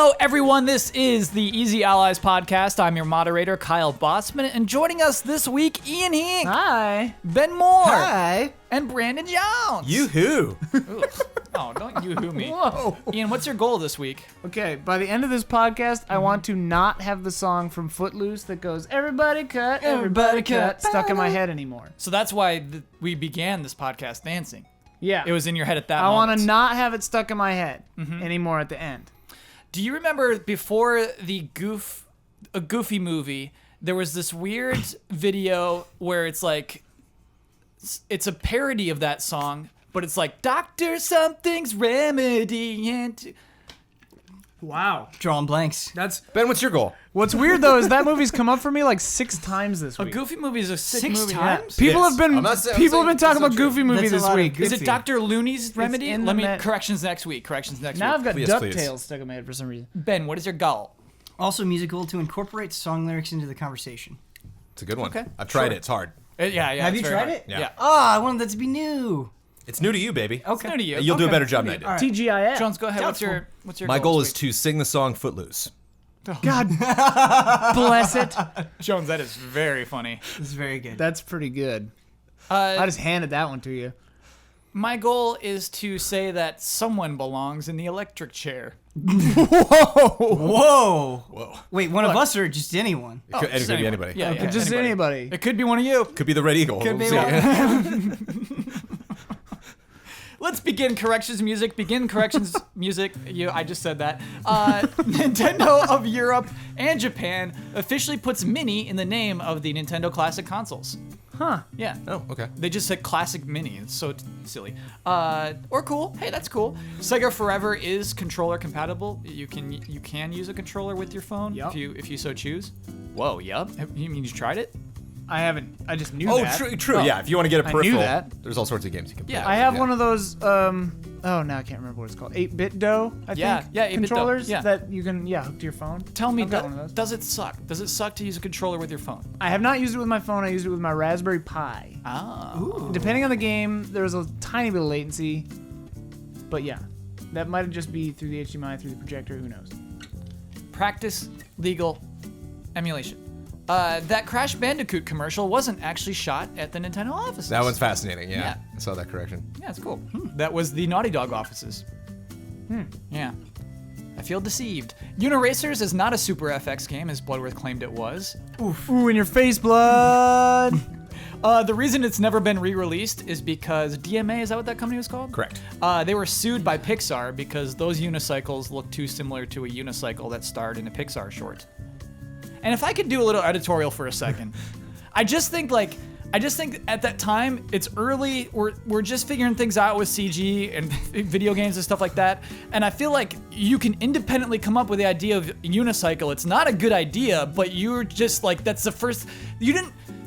Hello, everyone. This is the Easy Allies podcast. I'm your moderator, Kyle Botsman, and joining us this week, Ian Hink. Hi. Ben Moore. Hi. And Brandon Jones. Yoo-hoo. Oh, don't yoo-hoo me. Whoa. Ian, what's your goal this week? Okay, by the end of this podcast, I want to not have the song from Footloose that goes, everybody cut, everybody cut, stuck in my head anymore. So that's why we began this podcast dancing. Yeah. It was in your head at that I moment. want to not have it stuck in my head anymore at the end. Do you remember before the Goofy movie, there was this weird video where it's like, it's a parody of that song, but it's like, Doctor Something's remedy and... Wow. Drawing blanks. That's Ben, what's your goal? What's weird, though, is that movie's come up for me like 6 times this A week. Goofy movie is a sick Six movie. times? People Yes. have been I'm not saying- people have been that's talking not about true. Goofy movie That's a this lot of week. Is it Goofy. Dr. Looney's remedy? in Let the me net. corrections next week. Now I've got Please, DuckTales please. stuck in my head for some reason. Ben, what is your goal? Also musical to incorporate song lyrics into the conversation. It's a good one. Okay. I've tried Sure. it. It's hard. Yeah. Have it's you very tried hard. it? Yeah. Ah, I wanted that to be new. It's new to you, baby. It's new to you. You'll do a Okay. better job than I did. All right. TGIF. Jones, go ahead. Doubtful. What's your My goal this is to sing the song Footloose. God bless it. week? Jones, that is very funny. This is very good. That's pretty good. I just handed that one to you. My goal is to say that someone belongs in the electric chair. Whoa. Whoa. Wait, one of us or just anyone? It could, just be anyone. anybody. Yeah, yeah, Just anybody. It could be one of you. Could be the Red Eagle. Could be We'll see. Let's begin corrections music. Begin corrections music. I just said that. Nintendo of Europe and Japan officially puts Mini in the name of the Nintendo Classic consoles. Huh. Yeah. Oh, okay. They just said Classic Mini. It's so silly. Or cool. Hey, that's cool. Sega Forever is controller compatible. You can use a controller with your phone Yup. if you so choose. Whoa, yup. You mean you tried it? I haven't. I just knew Oh, that. true. Yeah, if you want to get a I knew peripheral, that. there's all sorts of games you can play. Yeah. I have one of those. Oh, now I can't remember what it's called. 8-bit dough. I Yeah, think. yeah, 8-bit dough, controllers yeah. that you can hook to your phone. Tell me, I've got one of those. does it suck? Does it suck to use a controller with your phone? I have not used it with my phone. I used it with my Raspberry Pi. Ah. Depending on the game, there was a tiny bit of latency, but yeah, that might just be through the HDMI, through the projector. Who knows? Practice legal emulation. That Crash Bandicoot commercial wasn't actually shot at the Nintendo offices. That one's fascinating. Yeah. Yeah. I saw that correction. Yeah, it's cool. That was the Naughty Dog offices. Yeah. I feel deceived. Uniracers is not a Super FX game, as Bloodworth claimed it was. Ooh, in your face, blood. The reason it's never been re-released is because DMA, is that what that company was called? Correct. They were sued by Pixar because those unicycles look too similar to a unicycle that starred in a Pixar short. And if I could do a little editorial for a second, I just think at that time it's early. We're just figuring things out with CG and video games and stuff like that. And I feel like you can independently come up with the idea of unicycle. It's not a good idea, but you're just like, that's the first.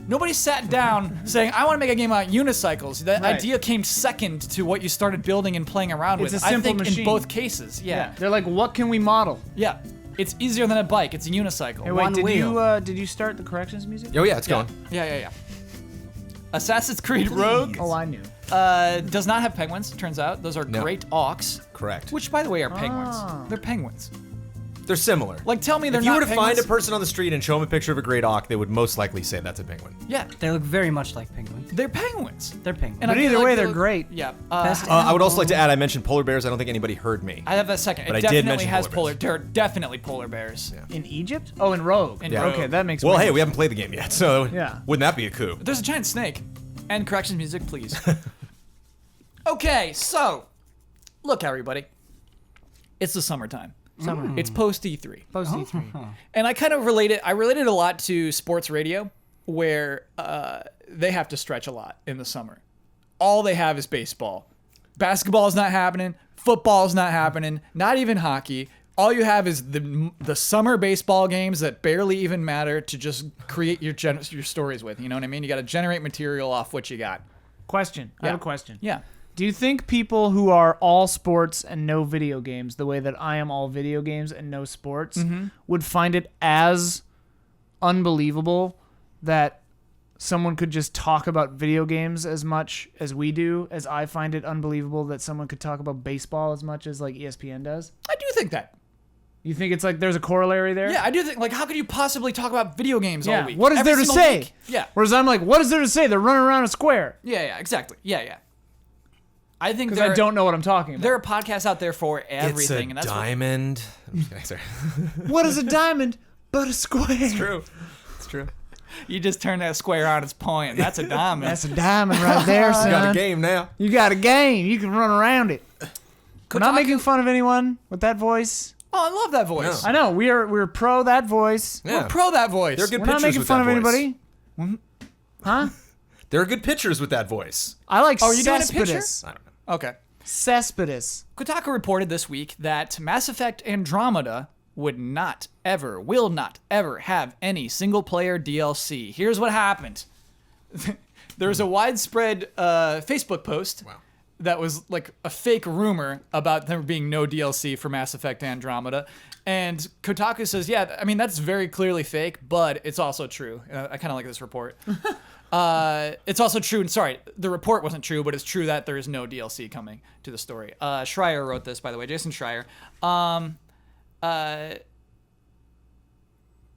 Nobody sat down saying, I want to make a game about unicycles. That Right. idea came second to what you started building and playing around It's with. a simple I think machine. in both cases, yeah. They're like, what can we model? Yeah. It's easier than a bike. It's a unicycle. Hey, wait, One wheel. did you start the corrections music? Oh, yeah, it's going. Yeah. Assassin's Creed Rogue Oh, I knew. does not have penguins, turns out. Those are No. great auks, Correct. which, by the way, are penguins. Ah. They're penguins. They're similar. Like, tell me they're if you not were to penguins. find a person on the street and show them a picture of a great auk, they would most likely say that's a penguin. Yeah, They look very much like penguins. they're penguins. They're penguins. And I But feel either like way, they they're look- great. Yeah. Best I would also like to add, I mentioned polar bears. I don't think anybody heard me. I have that second. But It I did definitely mention has polar bears. There are definitely polar bears. Yeah. In Egypt? Oh, in Rogue. In Yeah. Rogue. Okay, that makes Well, more hey, we sense. haven't played the game yet, so Yeah. wouldn't that be a coup? There's a giant snake. And corrections music, please. Okay, so look, everybody. It's the summertime. Summer. It's post E3. Post E3. And I kind of related a lot to sports radio, where they have to stretch a lot in the summer. All they have is baseball. Basketball's not happening. Football's not happening. Not even hockey. All you have is the summer baseball games that barely even matter to just create your stories with. You know what I mean? You got to generate material off what you got. Question. I Yeah. have a question. Yeah. Do you think people who are all sports and no video games, the way that I am all video games and no sports, would find it as unbelievable that someone could just talk about video games as much as we do, as I find it unbelievable that someone could talk about baseball as much as like ESPN does? I do think that. You think it's like there's a corollary there? Yeah, I do think, like, how could you possibly talk about video games all Yeah. week? What is Every there to single say? week. Yeah. Whereas I'm like, what is there to say? They're running around a square. Yeah, exactly. Yeah. I think Because I don't know what I'm talking about. there are podcasts out there for everything. It's a and that's diamond. I'm just kidding, sorry. What is a diamond but a square? True. It's true. you just turn that square on its point. That's a diamond. That's a diamond right there, son. You got a game now. You got a game. You can run around it. We're not Kotaku- making fun of anyone with that voice. Oh, I love that voice. No. I know we're pro that voice. Yeah. We're pro that voice. They're good We're not pictures making with fun that of voice. anybody. Huh? There are good pictures with that voice. I like Oh, are you doing a picture? Cespedes. I don't know. Okay. Cespedes. Kotaku reported this week that Mass Effect Andromeda would not ever, will not ever have any single-player DLC. Here's what happened. There was a widespread Facebook post Wow. that was like a fake rumor about there being no DLC for Mass Effect Andromeda. And Kotaku says, yeah, I mean, that's very clearly fake, but it's also true. I kind of like this report. It's also true, and sorry, the report wasn't true, but it's true that there is no DLC coming to the story. Schreier wrote this, by the way, Jason Schreier.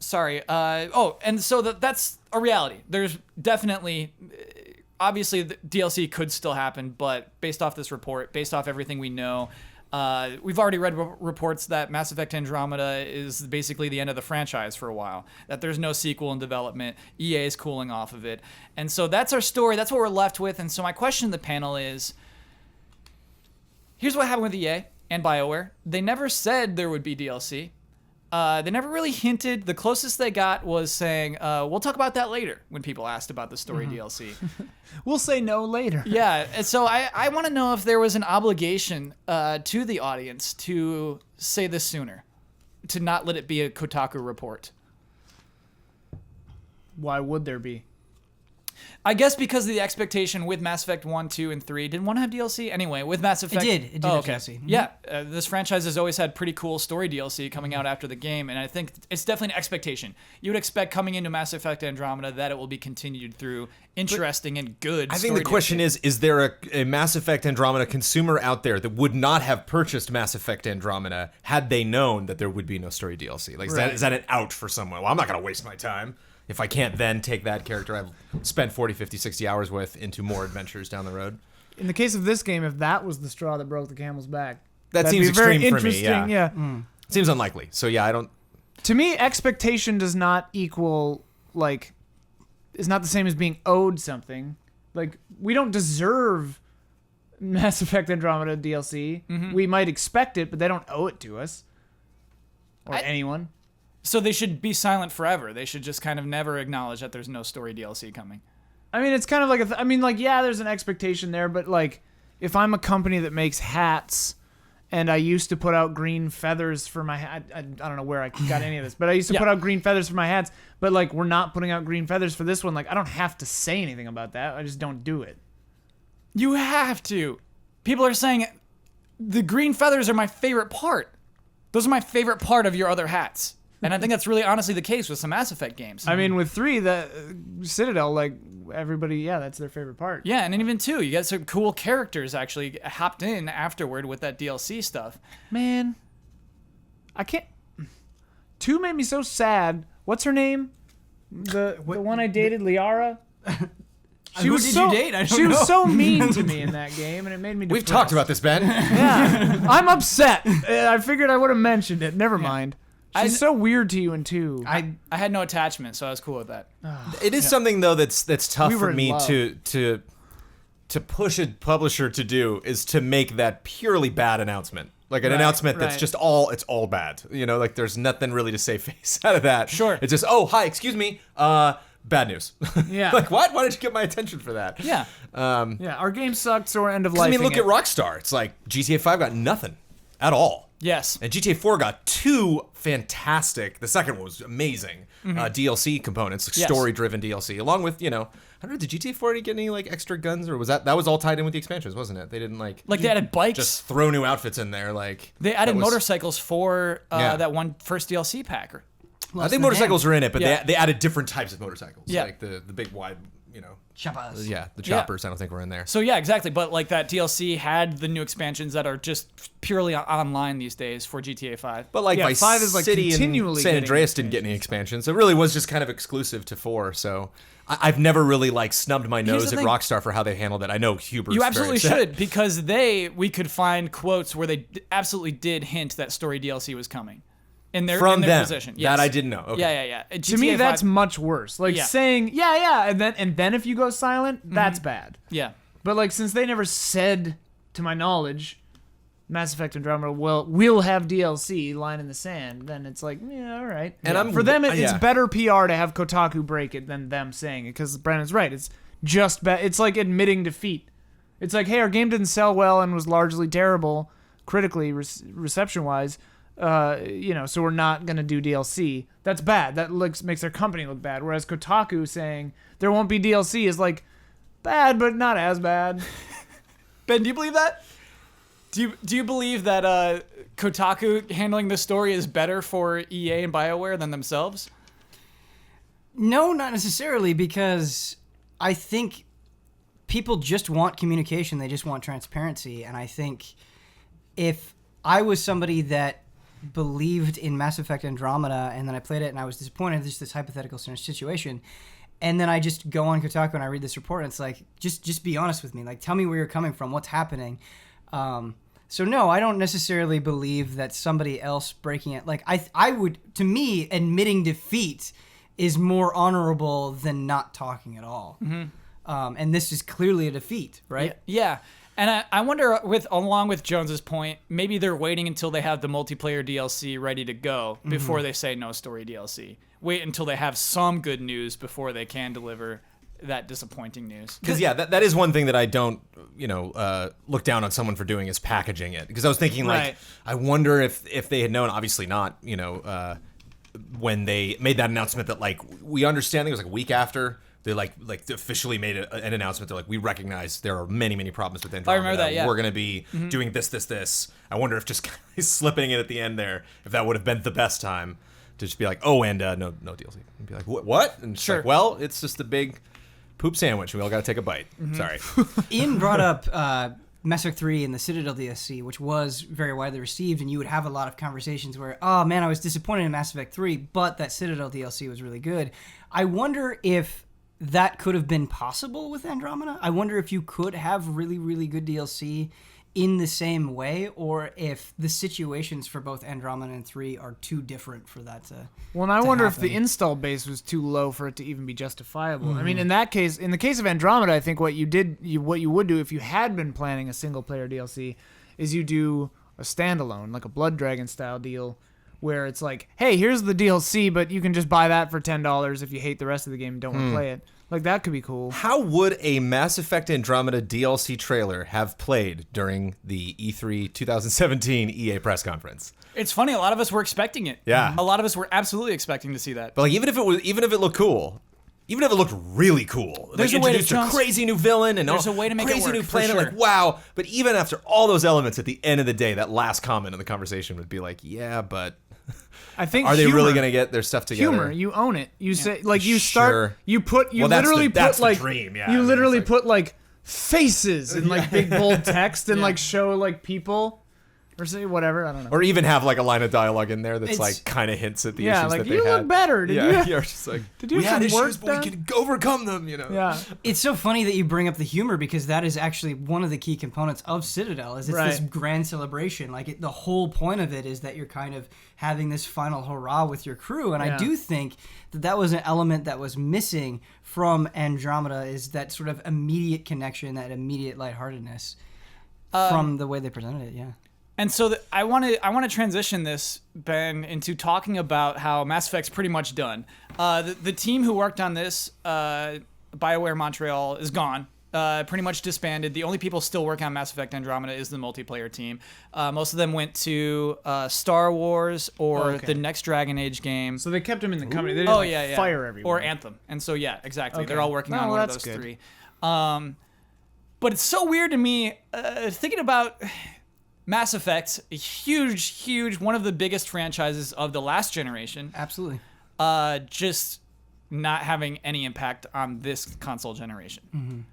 And so that's a reality. There's definitely, obviously, the DLC could still happen, but based off this report, based off everything we know, we've already read reports that Mass Effect Andromeda is basically the end of the franchise for a while, that there's no sequel in development, EA is cooling off of it. And so that's our story, that's what we're left with. And so my question to the panel is, here's what happened with EA and BioWare. They never said there would be DLC. They never really hinted. The closest they got was saying, we'll talk about that later, when people asked about the story DLC. We'll say no later. Yeah, and so I want to know if there was an obligation to the audience to say this sooner, to not let it be a Kotaku report. Why would there be? I guess because of the expectation with Mass Effect 1, 2, and 3. Didn't one have DLC? Anyway, with Mass Effect... It did have DLC. Mhm. Yeah, this franchise has always had pretty cool story DLC coming out after the game, and I think it's definitely an expectation. You would expect coming into Mass Effect Andromeda that it will be continued through interesting and good I think story the question DLC. is there a Mass Effect Andromeda consumer out there that would not have purchased Mass Effect Andromeda had they known that there would be no story DLC? Like, Right. is that an out for someone? Well, I'm not going to waste my time if I can't then take that character I've spent 40, 50, 60 hours with into more adventures down the road. In the case of this game, if that was the straw that broke the camel's back, That that'd seems be very extreme for me, interesting. yeah. Seems unlikely. So, yeah, I don't... To me, expectation does not equal, like, is not the same as being owed something. Like, we don't deserve Mass Effect Andromeda DLC. We might expect it, but they don't owe it to us. Or anyone. So they should be silent forever. They should just kind of never acknowledge that there's no story DLC coming. I mean, it's kind of like yeah, there's an expectation there, but like, if I'm a company that makes hats, and I used to put out green feathers for my hat, I don't know where I got any of this, but I used to put out green feathers for my hats, but like, we're not putting out green feathers for this one. Like, I don't have to say anything about that. I just don't do it. You have to. People are saying the green feathers are my favorite part. Those are my favorite part of your other hats. And I think that's really honestly the case with some Mass Effect games. I mean, with 3, the Citadel, like, everybody, yeah, that's their favorite part. Yeah, and even 2, you get some cool characters actually hopped in afterward with that DLC stuff. Man, I can't. 2 made me so sad. What's her name? The one I dated, Liara. Who did you date? I don't She know. was so mean to me in that game, and it made me depressed. We've talked about this, Ben. Yeah, I'm upset. I figured I would have mentioned it. Never mind. She's so weird to you in 2. I had no attachment, so I was cool with that. It is something though that's tough We were for in me love. to push a publisher to do is to make that purely bad announcement. Like an announcement that's right. just all bad. You know, like there's nothing really to save face out of that. Sure. It's just, oh, hi, excuse me, bad news. Yeah. Like what? Why did you get my attention for that? Yeah. Yeah, our game sucked, so we're end of I life. mean, look at Rockstar. It's like GTA 5 got nothing at all. Yes. And GTA 4 got 2 fantastic, the second one was amazing, DLC components, like Yes. story-driven DLC, along with, I don't know, did GTA 4 get any, like, extra guns, or was that was all tied in with the expansions, wasn't it? They didn't, like Like they added bikes. just throw new outfits in there, like... They added that was- motorcycles for Yeah. that one first DLC pack. I think motorcycles are in it, but Yeah. they added different types of motorcycles, Yeah. like the big, wide, Chapas. Yeah, the choppers. I don't think were in there. So yeah, exactly. But like that DLC had the new expansions that are just purely online these days for GTA 5. But like Yeah, Vice 5 is, like, City and continually San getting Andreas didn't get any expansions. So it really was just kind of exclusive to 4. So I've never really like snubbed my Here's nose the at thing. Rockstar for how they handled it. I know Hubert's You absolutely very upset. should, because we could find quotes where they absolutely did hint that story DLC was coming in their From them. position. That I didn't know. Okay. Yeah. To me, GTA that's 5 much worse. Like Yeah. saying, yeah, and then if you go silent, that's bad. yeah. But like, since they never said, to my knowledge, Mass Effect Andromeda will have DLC, line in the sand, then it's like, yeah, all right. And for them, it's yeah. better PR to have Kotaku break it than them saying it, because Brandon's right. It's just bad. It's like admitting defeat. It's like, hey, our game didn't sell well and was largely terrible critically, reception-wise. So we're not gonna do DLC. That's bad. That makes their company look bad. Whereas Kotaku saying there won't be DLC is like bad, but not as bad. Ben, do you believe that? Do you believe that Kotaku handling the story is better for EA and BioWare than themselves? No, not necessarily, because I think people just want communication. They just want transparency. And I think if I was somebody that believed in Mass Effect Andromeda and then I played it and I was disappointed, just this hypothetical situation, and then I just go on Kotaku and I read this report and it's like, just be honest with me. Like, tell me where you're coming from, what's happening. So no, I don't necessarily believe that somebody else breaking it. Like, I would, to me, admitting defeat is more honorable than not talking at all. Mm-hmm. And this is clearly a defeat, right? Yeah. And I wonder, along with Jones's point, maybe they're waiting until they have the multiplayer DLC ready to go before they say no story DLC. Wait until they have some good news before they can deliver that disappointing news. Because that is one thing that I don't, look down on someone for doing is packaging it. Because I was thinking, like, Right. I wonder if they had known, obviously not, when they made that announcement that, like, we understand, I think it was like a week after they like officially made an announcement. They're like, we recognize there are many, many problems with Andromeda. I remember that, yeah. We're going to be doing this. I wonder if just slipping it at the end there, if that would have been the best time to just be like, oh, and no DLC. And be like, what? And just Sure. like, well, it's just a big poop sandwich. We all got to take a bite. Sorry. Ian brought up Mass Effect 3 and the Citadel DLC, which was very widely received, and you would have a lot of conversations where, oh man, I was disappointed in Mass Effect 3, but that Citadel DLC was really good. I wonder if that could have been possible with Andromeda. I wonder if you could have really, really good DLC in the same way, or if the situations for both Andromeda and 3 are too different for that to Well, and I wonder if happen. the install base was too low for it to even be justifiable. I mean, in the case of Andromeda, I think what you would do if you had been planning a single player DLC is you do a standalone, like a Blood Dragon style deal, where it's like, hey, here's the DLC, but you can just buy that for $10 if you hate the rest of the game and don't want to play it. Like, that could be cool. How would a Mass Effect Andromeda DLC trailer have played during the E3 2017 EA press conference? It's funny, a lot of us were expecting it. Yeah. A lot of us were absolutely expecting to see that. But like, even if it looked cool, even if it looked really cool, There's like, a way to introduced a Jones- crazy new villain and There's a way to make it crazy work, new for planet, sure. like wow. But even after all those elements, at the end of the day, that last comment in the conversation would be like, yeah, but I think are they humor, really going to get their stuff together? humor? You own it. You say like you Sure. start. You put. You Well, that's literally that's put the like. dream, yeah. I You mean, literally it's like- put like faces in like big bold text and like show like people, or say whatever. I don't know. Or even have like a line of dialogue in there that's It's- like kind of hints at the Yeah, issues like, that they you had. look better. Did yeah, you- you're just like, Did you we have had some work issues, but done? we can overcome them. Yeah. It's so funny that you bring up the humor, because that is actually one of the key components of Citadel. Is it's this Right. grand celebration. Like the whole point of it is that you're kind of having this final hurrah with your crew, and Yeah. I do think that was an element that was missing from Andromeda, is that sort of immediate connection, that immediate lightheartedness from the way they presented it. Yeah. And so I want to transition this, Ben, into talking about how Mass Effect's pretty much done. The team who worked on this, BioWare Montreal, is gone. Pretty much disbanded. The only people still working on Mass Effect Andromeda is the multiplayer team. Most of them went to Star Wars or okay. the next Dragon Age game. So they kept him in the company. They didn't like, fire everyone. Or Anthem. And so, yeah, exactly. Okay. They're all working on No, one of that's those good. three. But it's so weird to me thinking about Mass Effect, a huge, one of the biggest franchises of the last generation, Absolutely. just not having any impact on this console generation.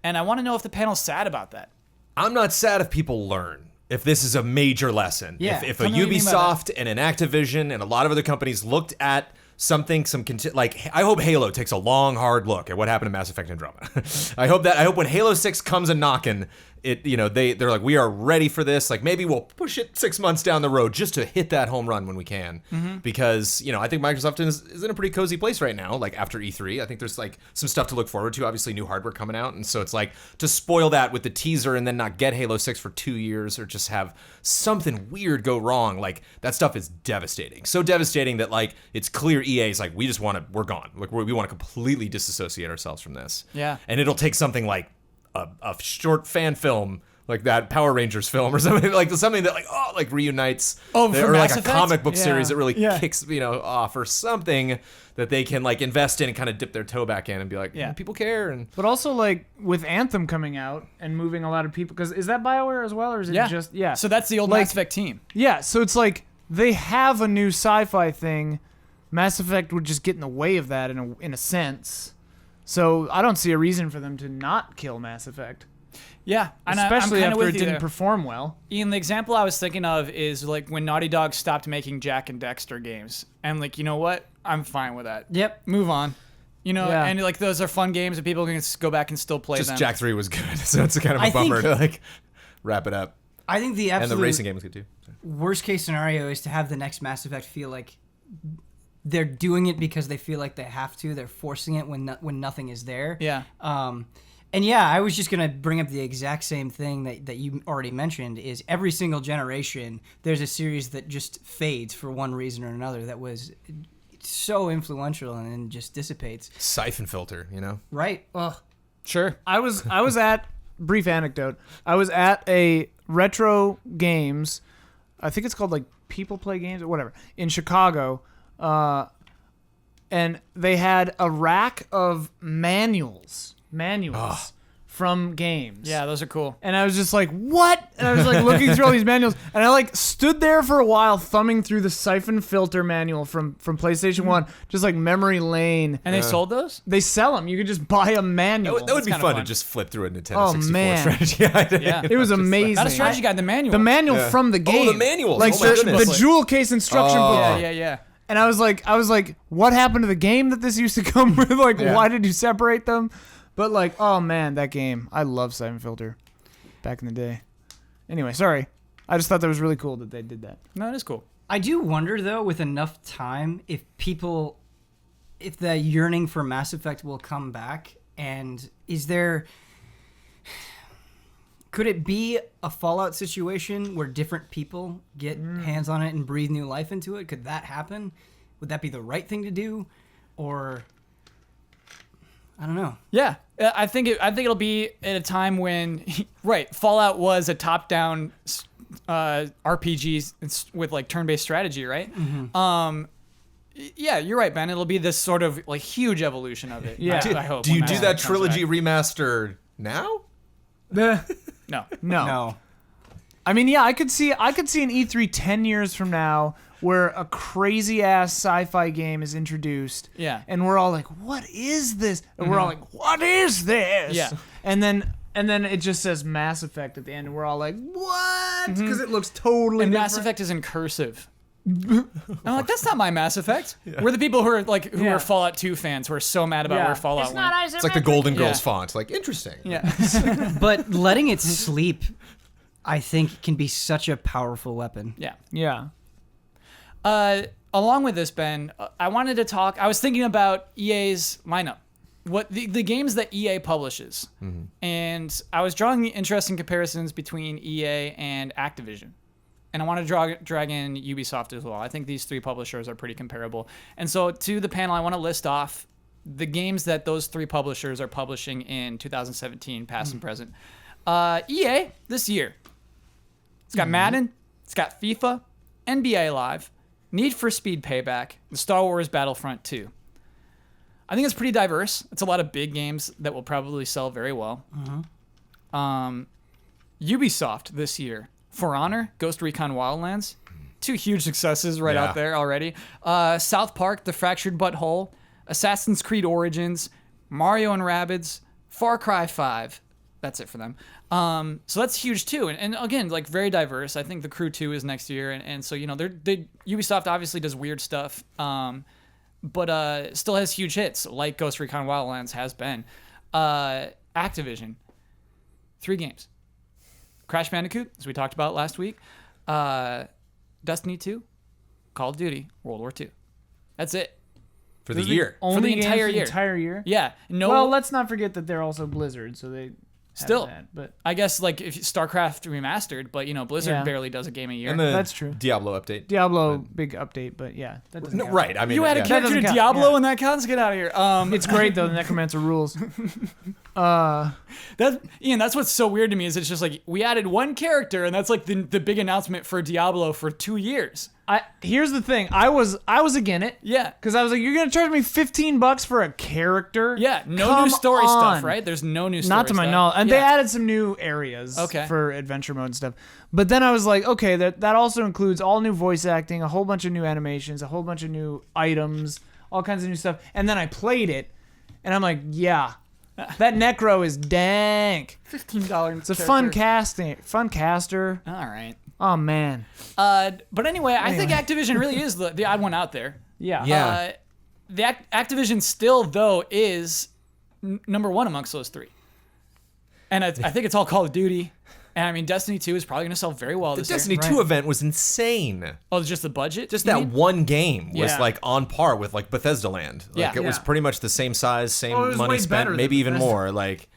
And I want to know if the panel's sad about that. I'm not sad if people learn. If this is a major lesson. Yeah. If a Tell me what you mean by Ubisoft and an Activision and a lot of other companies looked at something, like I hope Halo takes a long, hard look at what happened to Mass Effect Andromeda. I hope when Halo 6 comes a knocking, they're like, we are ready for this. Like maybe we'll push it 6 months down the road just to hit that home run when we can. Because, I think Microsoft is in a pretty cozy place right now. Like after E3, I think there's like some stuff to look forward to. Obviously new hardware coming out. And so it's like to spoil that with the teaser and then not get Halo 6 for 2 years or just have something weird go wrong. Like that stuff is devastating. So devastating that like it's clear EA's like, we're gone. Like we want to completely disassociate ourselves from this. Yeah. And it'll take something like a short fan film like that Power Rangers film or something that reunites for or Mass like a Effect? comic book series that really Yeah. kicks off or something that they can like invest in and kind of dip their toe back in and be like, Yeah. people care. And But also, like, with Anthem coming out and moving a lot of people, because is that BioWare as well, or is it just, So that's the old Like- Mass Effect team. Yeah, so it's like, they have a new sci-fi thing. Mass Effect would just get in the way of that in a sense. So I don't see a reason for them to not kill Mass Effect. Yeah. And Especially I'm kinda after with it you didn't there. perform well. Ian, the example I was thinking of is like when Naughty Dog stopped making Jack and Dexter games. And like, you know what? I'm fine with that. Yep. Move on. Yeah. And like those are fun games and people can go back and still play just them. Jack 3 was good. So it's kind of a I think- bummer to like wrap it up. I think the And absolute the racing game was good too. worst case scenario is to have the next Mass Effect feel like they're doing it because they feel like they have to. They're forcing it when nothing is there. Yeah. And yeah, I was just gonna bring up the exact same thing that you already mentioned. Is every single generation there's a series that just fades for one reason or another that was so influential and then just dissipates. Siphon filter, Right? Ugh. Sure. I was at, brief anecdote, I was at a retro games, I think it's called like People Play Games or whatever, in Chicago, and they had a rack of manuals from games. Yeah, those are cool. And I was just like, what? And I was like looking through all these manuals, and I like stood there for a while thumbing through the Siphon Filter manual from PlayStation 1, just like memory lane. And they sold those? They sell them. You could just buy a manual. That would be kinda fun to fun. just flip through a Nintendo Oh, 64 man. strategy. Yeah. It was amazing. Not a strategy guide, the manual. The manual Yeah. from the game. Oh, the manuals. Like Oh my the goodness. jewel case instruction Oh. book. Yeah. And I was like, what happened to the game that this used to come with? Like, Yeah. why did you separate them? But like, oh man, that game. I love Siphon Filter back in the day. Anyway, sorry. I just thought that was really cool that they did that. No, it is cool. I do wonder though, with enough time, if the yearning for Mass Effect will come back, and could it be a Fallout situation where different people get hands on it and breathe new life into it? Could that happen? Would that be the right thing to do, or I don't know. Yeah, I think it'll be at a time when, right, Fallout was a top-down RPG with like turn-based strategy, right? Mm-hmm. Yeah, you're right, Ben. It'll be this sort of like huge evolution of it. Yeah. I hope. Do you when do Mass that Effect comes trilogy back. remaster now? No. No. No. I mean, yeah, I could see an E3 10 years from now where a crazy ass sci-fi game is introduced. Yeah. And we're all like, what is this? And we're all like, what is this? Yeah. And then it just says Mass Effect at the end, and we're all like, what? Because it looks totally And different. Mass Effect is in cursive. I'm like, that's not my Mass Effect. We're the people who Yeah. are Fallout 2 fans who are so mad about where Fallout went. It's like the Golden Girls Yeah. font. Like, interesting. Yeah. But letting it sleep, I think, can be such a powerful weapon. Yeah. Yeah. Along with this, Ben, I wanted to talk. I was thinking about EA's lineup, what the games that EA publishes, and I was drawing interesting comparisons between EA and Activision, and I want to drag in Ubisoft as well. I think these three publishers are pretty comparable, and so to the panel, I want to list off the games that those three publishers are publishing in 2017, past and present. EA this year, it's got Madden, it's got FIFA, NBA Live, Need for Speed Payback, and Star Wars Battlefront 2. I think it's pretty diverse. It's a lot of big games that will probably sell very well. Ubisoft this year, For Honor, Ghost Recon Wildlands, two huge successes right Yeah. out there already. South Park, The Fractured But Whole, Assassin's Creed Origins, Mario and Rabbids, Far Cry 5. That's it for them. So that's huge too. And again, like very diverse. I think The Crew 2 is next year. And so, Ubisoft obviously does weird stuff, but still has huge hits like Ghost Recon Wildlands has been. Activision, 3 games. Crash Bandicoot, as we talked about last week. Destiny 2, Call of Duty, World War II. That's it. For the year. Only the entire games year. The entire year. Yeah. No. Well, let's not forget that they're also Blizzard, so they Still, that, but I guess like if StarCraft remastered, but Blizzard Yeah. barely does a game a year. And the That's true. Diablo update. Diablo big update, but yeah, that doesn't No, count. right. I mean, you had a yeah. character doesn't to count, Diablo yeah. and that counts. Get out of here. It's great though. The Necromancer rules. That's what's so weird to me is it's just like we added one character and that's like the big announcement for Diablo for 2 years. Here's the thing. I was again it. Yeah. Because I was like, you're gonna charge me $15 for a character? Yeah, no Come new story on. stuff, right? There's no new story Not to my stuff. knowledge. And Yeah. they added some new areas Okay. for adventure mode and stuff. But then I was like, okay, that also includes all new voice acting, a whole bunch of new animations, a whole bunch of new items, all kinds of new stuff. And then I played it, and I'm like, yeah, that Necro is dank. $15. It's a fun caster. All right. Oh, man. But anyway, I think Activision really is the odd one out there. Yeah. Yeah. The Activision still though is number one amongst those 3, and I think it's all Call of Duty. And I mean, Destiny 2 is probably going to sell very well The this Destiny year. 2 event was insane. Oh, it's just the budget? Just you that mean? one game was Yeah. like on par with like Bethesda Land. Like Yeah. it was Yeah. pretty much the same size, same Oh, it was money way spent, better maybe than even Bethesda. more. Like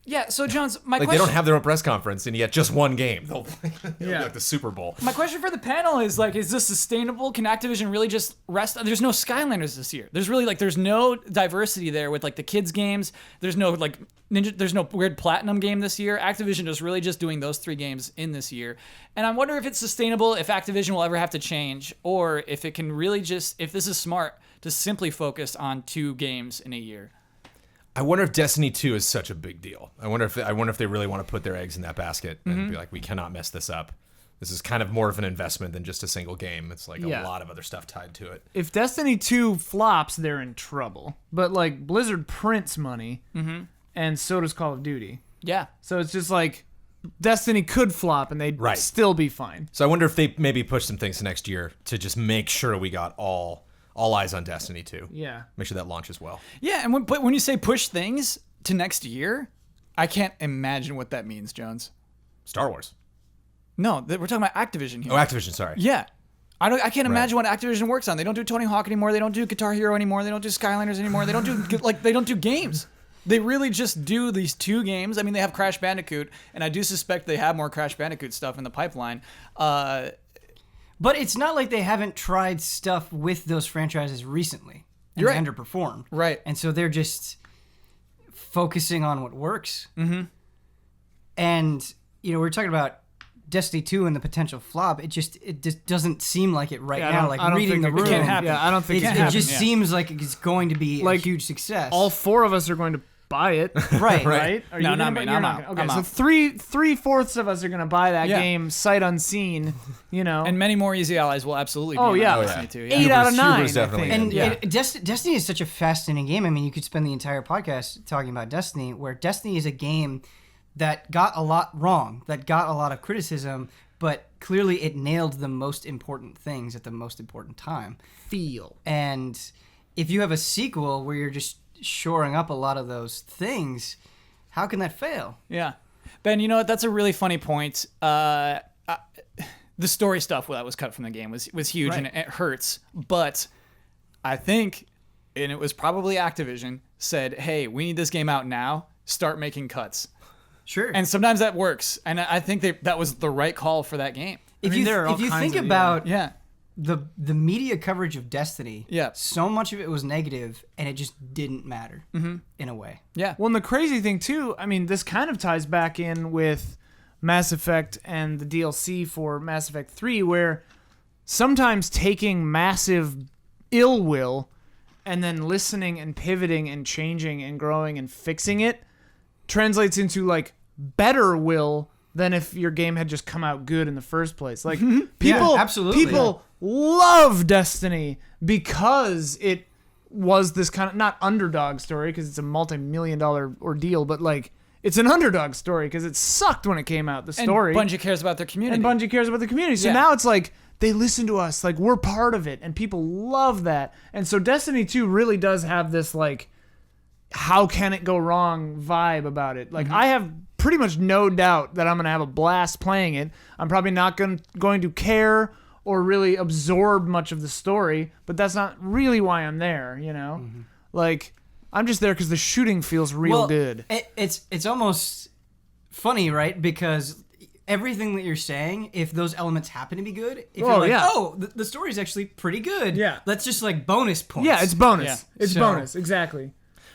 Yeah, so Jones, my they question... don't have their own press conference and yet just one game. They'll play Yeah. like the Super Bowl. My question for the panel is like, is this sustainable? Can Activision really just rest? There's no Skylanders this year. There's no diversity there with like the kids games. There's no like Ninja. There's no weird Platinum game this year. Activision is really just doing those 3 games in this year. And I wonder if it's sustainable, if Activision will ever have to change, or if it can really if this is smart to simply focus on 2 games in a year. I wonder if Destiny 2 is such a big deal. I wonder if they really want to put their eggs in that basket and be like, we cannot mess this up. This is kind of more of an investment than just a single game. It's like Yeah. a lot of other stuff tied to it. If Destiny 2 flops, they're in trouble. But, like, Blizzard prints money, and so does Call of Duty. Yeah. So it's just like Destiny could flop, and they'd Right. still be fine. So I wonder if they maybe push some things to next year to just make sure we got all eyes on Destiny 2. Yeah. Make sure that launches well. Yeah, and but when you say push things to next year, I can't imagine what that means, Jones. Star Wars. No, we're talking about Activision here. Oh, Activision, sorry. Yeah. I can't imagine what Activision works on. They don't do Tony Hawk anymore. They don't do Guitar Hero anymore. They don't do Skylanders anymore. They don't do they don't do games. They really just do these 2 games. I mean, they have Crash Bandicoot, and I do suspect they have more Crash Bandicoot stuff in the pipeline. But it's not like they haven't tried stuff with those franchises recently and You're right. underperformed. Right. And so they're just focusing on what works. Mm-hmm. And, we're talking about Destiny 2 and the potential flop. It just doesn't seem like it right Yeah, I now. don't- Like I don't reading think the it room. can't happen. Yeah, I don't think It, it it can just yeah. seems like it's going to be a Like, huge success. All 4 of us are going to buy it. right. Right? Are No, you not gonna me. buy- you're I'm not out. gonna- Okay, I'm so out. three-fourths of us are going to buy that Yeah. game sight unseen, And many more Easy Allies will absolutely be Oh, on yeah. Destiny 2. Yeah. 8 out of 9, Hubris definitely I think. in. And Yeah. Destiny is such a fascinating game. I mean, you could spend the entire podcast talking about Destiny, where Destiny is a game that got a lot wrong, that got a lot of criticism, but clearly it nailed the most important things at the most important time. feel. And if you have a sequel where you're just shoring up a lot of those things, how can that fail? Yeah. Ben, you know what? That's a really funny point. The story stuff that was cut from the game was huge, and it hurts. But I think, and it was probably Activision, said, hey, we need this game out now. Start making cuts. Sure. And sometimes that works. And I think that was the right call for that game. if mean, you there are all if you kinds think of- about Yeah. the media coverage of Destiny, Yeah. so much of it was negative, and it just didn't matter in a way. Yeah. Well, and the crazy thing, too, I mean, this kind of ties back in with Mass Effect and the DLC for Mass Effect 3, where sometimes taking massive ill will and then listening and pivoting and changing and growing and fixing it translates into, like, better will than if your game had just come out good in the first place. Like, people, absolutely. people love Destiny because it was this kind of not underdog story because it's a multi-million-dollar ordeal, but like it's an underdog story because it sucked when it came out. The story. And Bungie cares about their community. And Bungie cares about the community. So now it's like they listen to us, like we're part of it, and people love that. And so Destiny 2 really does have this like, how can it go wrong vibe about it. Like I have pretty much no doubt that I'm gonna have a blast playing it. I'm probably not going to care or really absorb much of the story, but that's not really why I'm there. You know, like I'm just there because the shooting feels real good. It's almost funny, right? Because everything that you're saying, if those elements happen to be good, if you're like, the story's actually pretty good. Yeah. That's just like bonus points. Yeah, it's bonus. Yeah. It's bonus. Exactly.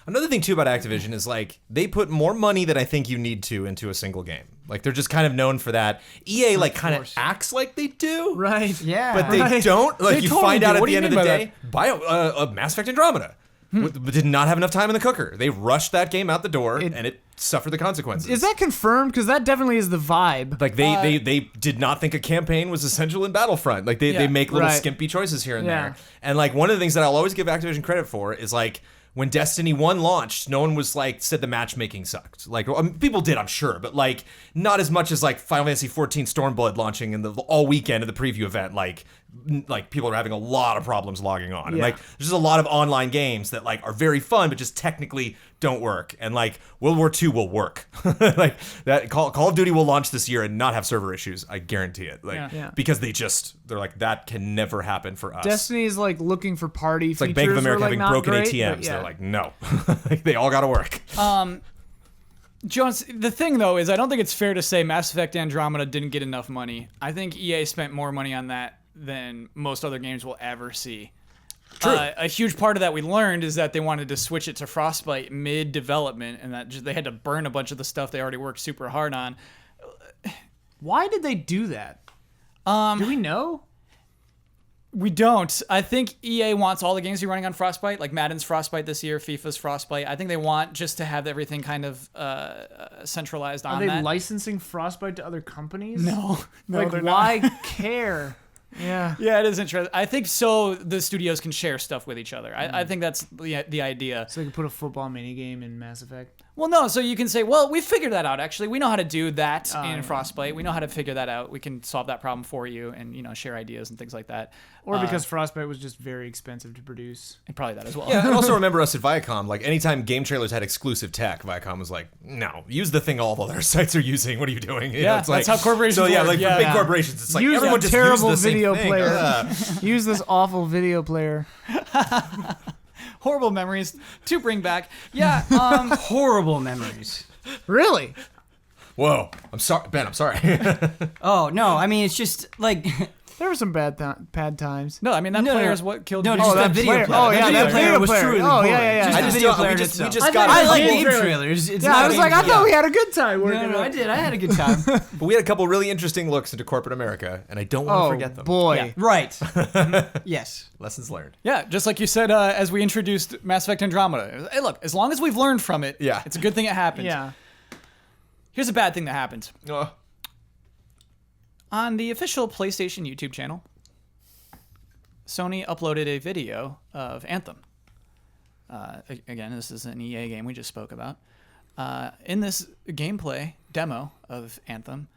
Another thing too about Activision is like they put more money than I think you need to into a single game. Like they're just kind of known for that. EA like kind of acts like they do, Right. Yeah. but they don't. Like They you totally find out do. at What do the you end of mean the by day, buy Mass Effect Andromeda. Did not have enough time in the cooker. They rushed that game out the door, and it suffered the consequences. Is that confirmed? Because that definitely is the vibe. Like they did not think a campaign was essential in Battlefront. Like they make little Right. skimpy choices here and Yeah. there. And like one of the things that I'll always give Activision credit for is like when Destiny 1 launched, no one was like said the matchmaking sucked. Like people did, I'm sure, but like not as much as like Final Fantasy 14 Stormblood launching in the all weekend of the preview event. Like people are having a lot of problems logging on. And like there's just a lot of online games that like are very fun but just technically don't work. And like World War II will work. Like that Call of Duty will launch this year and not have server issues. I guarantee it. Like because they're like that can never happen for us. Destiny is like looking for party It's features. like Bank of America like having not broken great, ATMs. but yeah. They're like, no. Like, they all got to work. Jones, the thing though is I don't think it's fair to say Mass Effect Andromeda didn't get enough money. I think EA spent more money on that than most other games will ever see. True. A huge part of that we learned is that they wanted to switch it to Frostbite mid-development, and that they had to burn a bunch of the stuff they already worked super hard on. Why did they do that? Do we know? We don't. I think EA wants all the games to be running on Frostbite, like Madden's Frostbite this year, FIFA's Frostbite. I think they want just to have everything kind of centralized on Are they that. licensing Frostbite to other companies? No, Like, they're why not. care? Yeah. Yeah, it is interesting. I think so the studios can share stuff with each other. I think that's the idea. So they could put a football minigame in Mass Effect. Well, no, so you can say, well, we figured that out, actually. We know how to do that in Frostbite. We know how to figure that out. We can solve that problem for you and, share ideas and things like that. Or because Frostbite was just very expensive to produce. And probably that as well. Yeah, and also remember us at Viacom, like anytime game trailers had exclusive tech, Viacom was like, no, use the thing all the other sites are using. What are you doing? You know, it's that's like, how corporations So yeah, work. like Yeah. for big corporations, it's like Use everyone a just terrible use the video same thing. player. Ugh. Use this awful video player. Horrible memories to bring back. Yeah. Horrible memories. Really? Whoa, I'm sorry, Ben. I'm sorry. Oh, no. I mean, it's just like... There were some bad times. No, I mean, that No, player no. is what killed No, you. just that that video player. player. Oh, yeah, that video was player. truly Oh, boring. yeah, yeah, Just yeah. the I video just player we itself. just got I it. like game game trailer. trailers. It's Yeah, not I was game- like, I yeah. thought we had a good time working No, on I it. did. I had a good time. But we had a couple really interesting looks into corporate America, and I don't want to Oh, forget them. boy. Right. Yes. Lessons learned. Yeah, just like you said as we introduced Mass Effect Andromeda. Hey, look, as long as we've learned from it, Yeah. it's a good thing it happened. Yeah. Here's a bad thing that happened. Oh. On the official PlayStation YouTube channel, Sony uploaded a video of Anthem. Again, this is an EA game we just spoke about. In this gameplay demo of Anthem,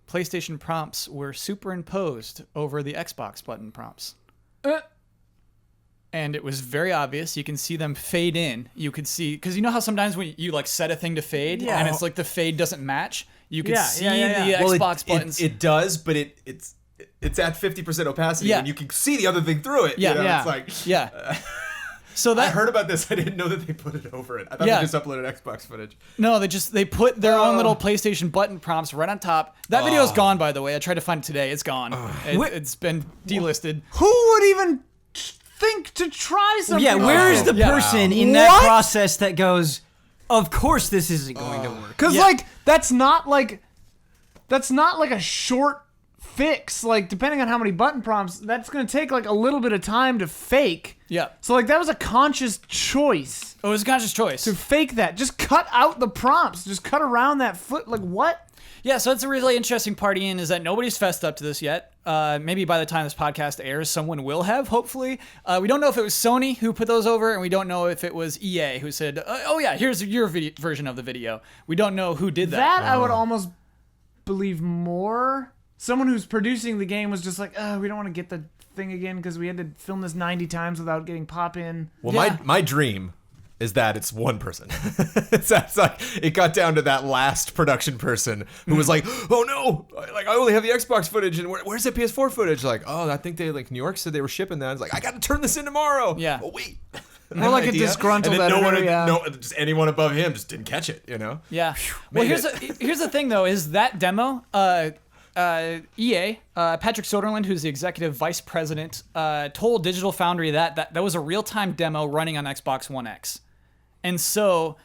PlayStation prompts were superimposed over the Xbox button prompts. And it was very obvious. You can see them fade in. You could see, because you know how sometimes when you like set a thing to fade and it's like the fade doesn't match? You can see the Xbox buttons. It does, but it's at 50% opacity, Yeah. and you can see the other thing through it. Yeah. You know? Yeah. It's like, Yeah. So I that heard about this. I didn't know that they put it over it. I thought Yeah. they just uploaded Xbox footage. No, they put their own little PlayStation button prompts right on top. That video is gone, by the way. I tried to find it today. It's gone. It's been delisted. Who would even think to try something? Yeah, where is the Yeah. person in What? that process that goes, of course this isn't going to work? Because Yeah. like that's not like a short fix, like, depending on how many button prompts, that's going to take, like, a little bit of time to fake. Yeah. So, like, that was a conscious choice It was a conscious choice. to fake that. Just cut out the prompts. Just cut around that foot. Like, what? Yeah, so that's a really interesting part, Ian, is that nobody's fessed up to this yet. Maybe by the time this podcast airs, someone will have, hopefully. We don't know if it was Sony who put those over, and we don't know if it was EA who said, oh yeah, here's your version of the video. We don't know who did that. That I would almost believe more. Someone who's producing the game was just like, we don't want to get the thing again because we had to film this 90 times without getting pop-in. Well, Yeah. my dream is that it's one person. It's like it got down to that last production person who was like, "Oh no, like I only have the Xbox footage, and where's the PS4 footage?" Like, "Oh, I think they like New York said they were shipping that." It's like, "I got to turn this in tomorrow." Yeah. Oh wait. More like a disgruntled and then no editor, one, yeah. just anyone above him just didn't catch it. You know. Yeah. Well, Made here's the thing, though, is that demo, EA, Patrick Soderlund, who's the executive vice president, told Digital Foundry that was a real-time demo running on Xbox One X. And so,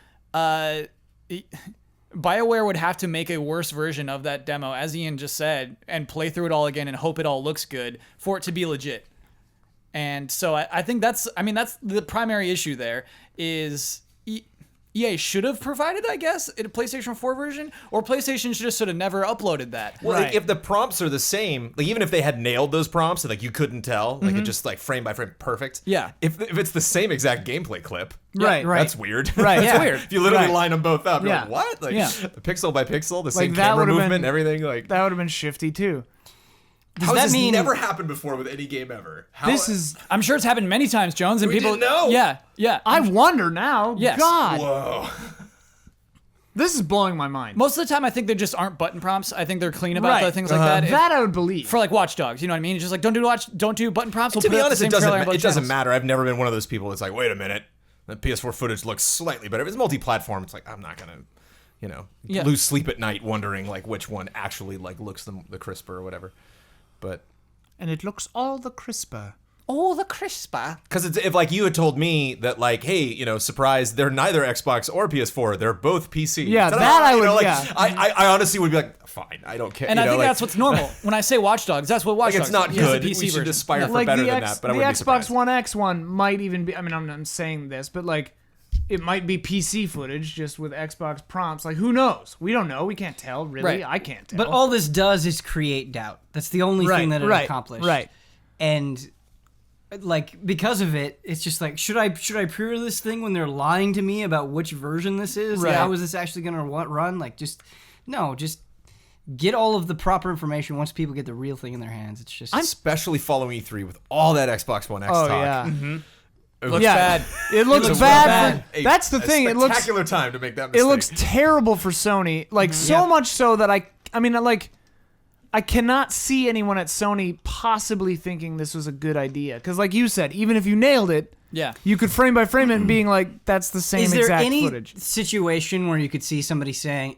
BioWare would have to make a worse version of that demo, as Ian just said, and play through it all again and hope it all looks good for it to be legit. And so I think that's the primary issue there is EA should have provided, I guess, in a PlayStation 4 version, or PlayStation should have sort of never uploaded that. Well, Right. like, if the prompts are the same, like even if they had nailed those prompts, like you couldn't tell, like it just like frame by frame perfect. Yeah. If it's the same exact gameplay clip, Right. that's weird. Right. It's weird. If you literally Right. line them both up, you're Yeah. like, what? Like Yeah. pixel by pixel, the same that camera would've movement, been- everything. Like That would have been shifty, too. how has that this mean- never happened before with any game ever? How, This is... I'm sure it's happened many times, Jones, and We people didn't know. Yeah. I wonder now. Yes. God. whoa. This is blowing my mind. Most of the time, I think there just aren't button prompts. I think they're clean about Right. the things like that. That I would believe. For like Watch Dogs, you know what I mean? It's just like don't do button prompts. We'll To put be up the honest, same it trailer on doesn't. both It doesn't channels. matter. I've never been one of those people that's like, wait a minute, the PS4 footage looks slightly better. If it's multi-platform, it's like I'm not gonna, Yeah. lose sleep at night wondering like which one actually like looks the crisper or whatever. But And it looks all the crisper. Oh, the crisper. because it's if like you had told me that like, hey, surprise, they're neither Xbox or PS4, they're both PC. Yeah, Ta-da! that I would- like, yeah. I honestly would be like, fine, I don't care. And I think like, that's what's normal. When I say Watch Dogs, that's what Watch like Dogs it's not is. good. The We PC should version. aspire for Like better the than that, but I the wouldn't be Xbox surprised. One X one might even be... I mean, I'm saying this, but like... It might be PC footage just with Xbox prompts. Like, who knows? We don't know. We can't tell, really. Right. I can't tell. But all this does is create doubt. That's the only thing that it accomplished. Right. And like because of it, it's just like should I pre-order this thing when they're lying to me about which version this is? Right. Like, how is this actually gonna run? Like just get all of the proper information once people get the real thing in their hands. It's just Especially following E3 with all that Xbox One X Oh, talk. yeah. It was Yeah. bad. It looks looks bad. bad. For, that's the thing. It looks... spectacular time to make that It mistake. looks terrible for Sony. Like, so much so that I mean, like... I cannot see anyone at Sony possibly thinking this was a good idea. Because like you said, even if you nailed it, Yeah. you could frame by frame it and being like, that's the same is there exact any footage. situation where you could see somebody saying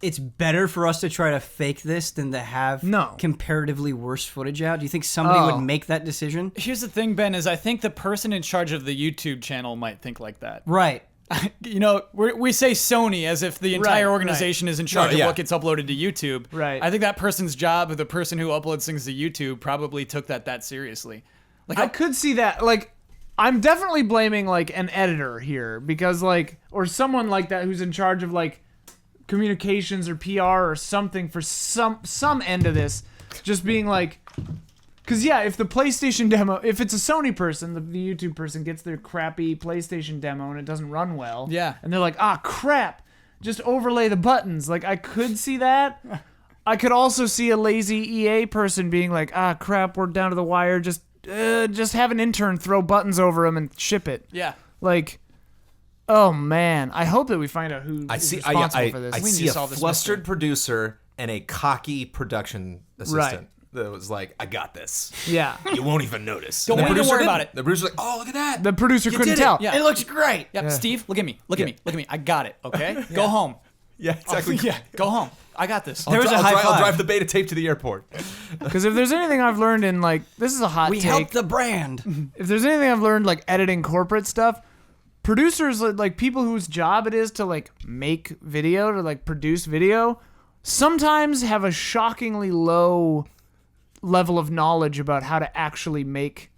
it's better for us to try to fake this than to have No. comparatively worse footage out? Do you think somebody Oh. would make that decision? Here's the thing, Ben, is I think the person in charge of the YouTube channel might think like that. Right. We say Sony as if the entire Right, organization is in charge No, yeah. of what gets uploaded to YouTube. Right. I think that person's job, the person who uploads things to YouTube, probably took that seriously. Like, I could see that. Like, I'm definitely blaming like an editor here because like, or someone like that who's in charge of like communications or PR or something for some end of this, just being like, because yeah, if the PlayStation demo, if it's a Sony person, the YouTube person gets their crappy PlayStation demo and it doesn't run well, Yeah. and they're like, crap, just overlay the buttons. Like I could see that. I could also see a lazy EA person being like, crap, we're down to the wire. Just have an intern throw buttons over them and ship it. yeah. Like, oh man, I hope that we find out who I is see. responsible for this. I We need see to a solve this flustered mystery. producer and a cocky production assistant Right. that was like, "I got this. Yeah, You won't even notice." Don't And the even producer worry didn't. about it. The producer's like, "Oh, look at that." the producer You couldn't did it. tell. Yeah. It looks great. Yep. Steve, look at me. Look at me. I got it. Okay. Go home. Yeah, exactly. Yeah. Go home. I got this. There was a high I'll five. drive the beta tape to the airport. Because if there's anything I've learned in like, this is a hot We take. helped the brand. If there's anything I've learned like editing corporate stuff, producers like people whose job it is to like make video, to like produce video, sometimes have a shockingly low level of knowledge about how to actually make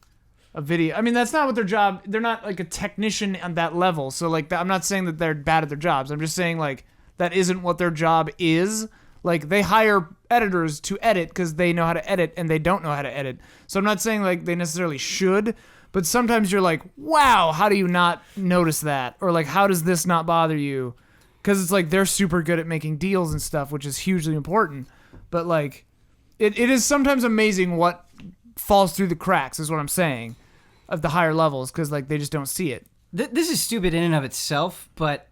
a video. I mean, that's not what their job. They're not like a technician on that level. So like, I'm not saying that they're bad at their jobs. I'm just saying like that isn't what their job is. Like they hire editors to edit because they know how to edit and they don't know how to edit. So I'm not saying like they necessarily should, but sometimes you're like, wow, how do you not notice that? Or like, how does this not bother you? Because it's like they're super good at making deals and stuff, which is hugely important. But like, it is sometimes amazing what falls through the cracks is what I'm saying of the higher levels because like they just don't see it. This is stupid in and of itself, but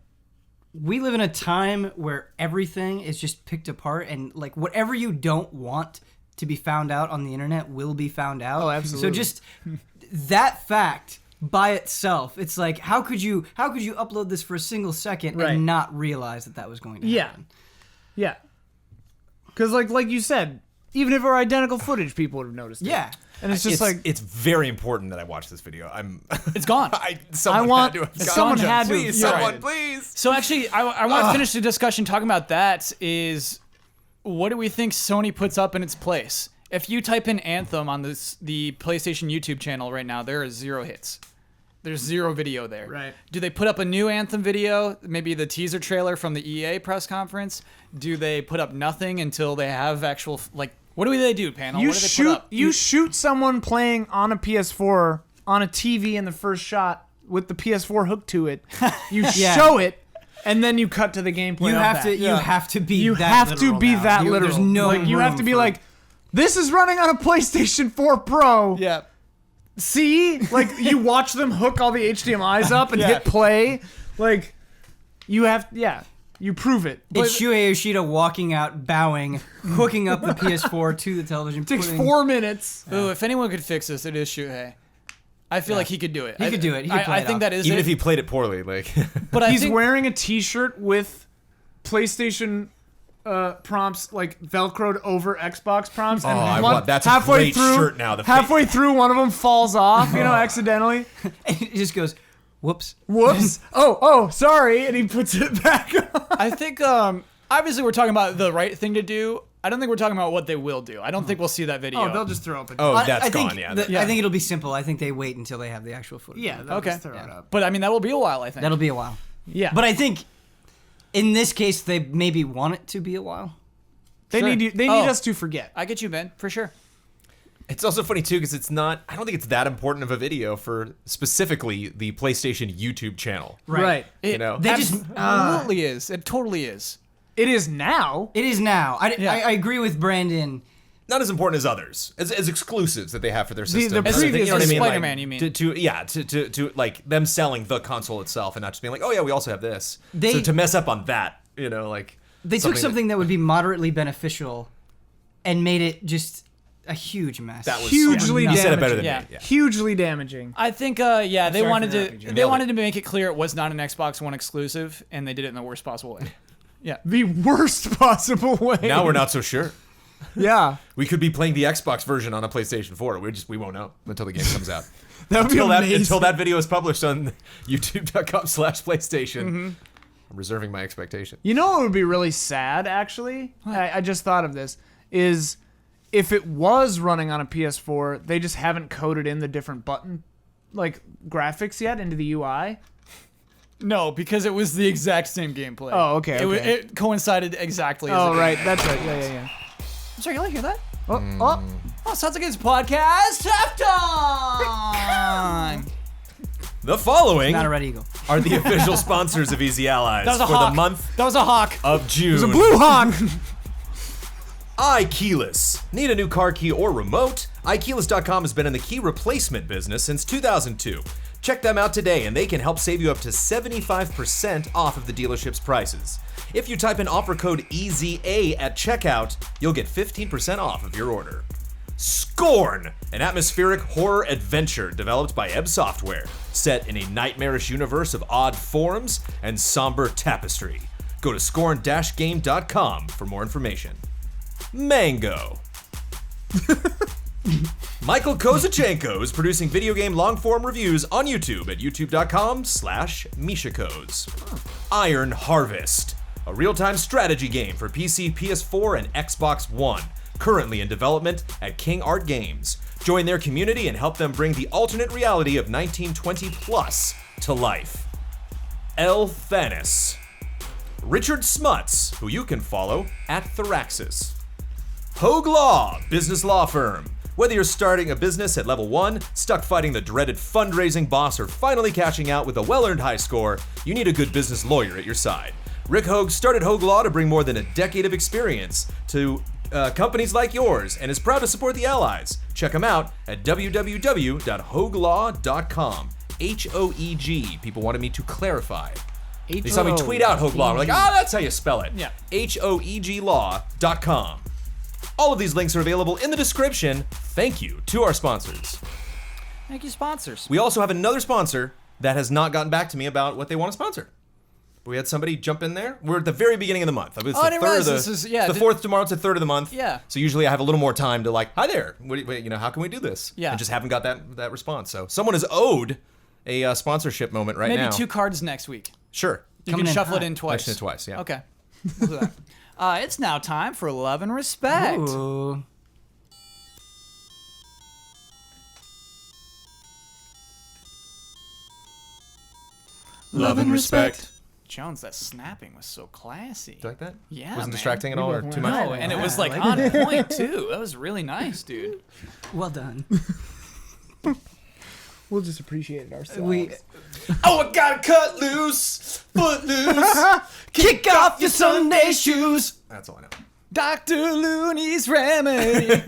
we live in a time where everything is just picked apart and like whatever you don't want to be found out on the internet will be found out. Oh, absolutely. So just that fact by itself, it's like how could you upload this for a single second Right. and not realize that was going to happen? Yeah. Because like you said, even if it were identical footage, people would have noticed it. Yeah. And it's just like it's very important that I watch this video. It's gone. Someone had to have someone gone. had to. Please, You're someone, right. please. So actually, I want to finish the discussion talking about that. Is what do we think Sony puts up in its place? If you type in Anthem on the PlayStation YouTube channel right now, there are 0 hits. There's 0 video there. Right. Do they put up a new Anthem video? Maybe the teaser trailer from the EA press conference? Do they put up nothing until they have actual like? What do they do, panel? you What do they put up? shoot someone playing on a PS4 on a TV in the first shot with the PS4 hooked to it. You Yeah. show it, and then you cut to the gameplay. You of have that. to. You have to be. You that have to literal be now. that literal. There's no. Like, you have room to be for- like, this is running on a PlayStation 4 Pro. Yeah. See, like you watch them hook all the HDMI's up and hit play. Like you have, you prove it. It's Shuhei Yoshida walking out, bowing, hooking up the PS4 to the television. It takes putting- 4 minutes. Ooh, if anyone could fix this, it is Shuhei. I feel like he could do it. He could do it. He could play I it think off. that is Even it. if he played it poorly, like but I He's think, wearing a T-shirt with PlayStation prompts like velcroed over Xbox prompts, and I one, want- that's a halfway great through, shirt now, the halfway through, one of them falls off, accidentally. And he just goes, "Whoops." Whoops! oh, sorry, and he puts it back on. I think obviously we're talking about the right thing to do. I don't think we're talking about what they will do. I don't think we'll see that video. Oh, they'll just throw up a. oh, I- that's I think gone. Yeah, I think it'll be simple. I think they wait until they have the actual footage. yeah, they'll Okay. just throw it up. But I mean, that will be a while. I think. That'll be a while. Yeah, But I think in this case, they maybe want it to be a while. they Sure. need you. They need us to forget. I get you, Ben, for sure. It's also funny too because it's not. I don't think it's that important of a video for specifically the PlayStation YouTube channel. Right. It, know? They just- absolutely is. It totally is. It is now. It is now. Yeah. I agree with Brandon. Not as important as others, as exclusives that they have for their The system. previous- as Spider-Man, you mean. To like them selling the console itself and not just being like, oh yeah, we also have this. They- So to mess up on that, like They took something that would be moderately beneficial and made it just a huge mess. that was hugely you said it better damaging. than me. Yeah. Hugely damaging. I think, they sorry wanted for to interrupting, they wanted to make it clear it was not an Xbox One exclusive, and they did it in the worst possible way. Yeah. The worst possible way. Now we're not so sure. Yeah. We could be playing the Xbox version on a PlayStation 4. We won't know until the game comes out. That would be amazing. Until that video is published on youtube.com/PlayStation. I'm reserving my expectation. You know what would be really sad, actually? I just thought of this. Is if it was running on a PS4, they just haven't coded in the different button like graphics yet into the UI. No, because it was the exact same gameplay. Oh, okay, okay. It coincided exactly. As Oh, the right. That's right. Yeah. I'm sorry, you like hear that? Oh. Oh, sounds like it's podcast halftime. The following Not a Red Eagle. are the official sponsors of Easy Allies That was a for hawk. the month That was a hawk. of June. It's a Blue Hawk. iKeyless. Need a new car key or remote? iKeyless.com has been in the key replacement business since 2002. Check them out today and they can help save you up to 75% off of the dealership's prices. If you type in offer code EZA at checkout, you'll get 15% off of your order. Scorn, an atmospheric horror adventure developed by Ebb Software, set in a nightmarish universe of odd forms and somber tapestry. Go to scorn-game.com for more information. Mango. Michael Kozachenko is producing video game long-form reviews on YouTube at youtube.com/MishaKoz. Iron Harvest, a real-time strategy game for PC, PS4, and Xbox One. currently in development at King Art Games. Join their community and help them bring the alternate reality of 1920 plus to life. L. Thanis. Richard Smuts, who you can follow at Theraxis. Hogue Law, business law firm. Whether you're starting a business at level 1, stuck fighting the dreaded fundraising boss, or finally cashing out with a well-earned high score, you need a good business lawyer at your side. Rick Hogue started Hogue Law to bring more than a decade of experience to companies like yours and is proud to support the allies. Check him out at www.hoeglaw.com. H-O-E-G. People wanted me to clarify. They saw me tweet out Hogue Law. We're like, that's how you spell it. Yeah. H-O-E-G law.com. All of these links are available in the description. Thank you to our sponsors. Thank you, sponsors. We also have another sponsor that has not gotten back to me about what they want to sponsor. We had somebody jump in there. We're at the very beginning of the month. It's I didn't realize this is, the fourth tomorrow. It's the third of the month. Yeah. So usually I have a little more time to hi there. How can we do this? Yeah. And just haven't got that response. So someone is owed a sponsorship moment right now. Maybe 2 cards next week. Sure. You Coming can in shuffle hot. it in twice. Action it twice. Yeah. Okay. We'll do that. It's now time for Love and Respect. Ooh. Love and respect. Jones, that snapping was so classy. Do you like that? Yeah, Wasn't man. distracting at all or too much? No, and it was like on point too. That was really nice, dude. Well done. We'll just appreciate it ourselves. Oh, I gotta cut loose, foot loose. Kick off your Sunday shoes. That's all I know. Dr. Looney's remedy.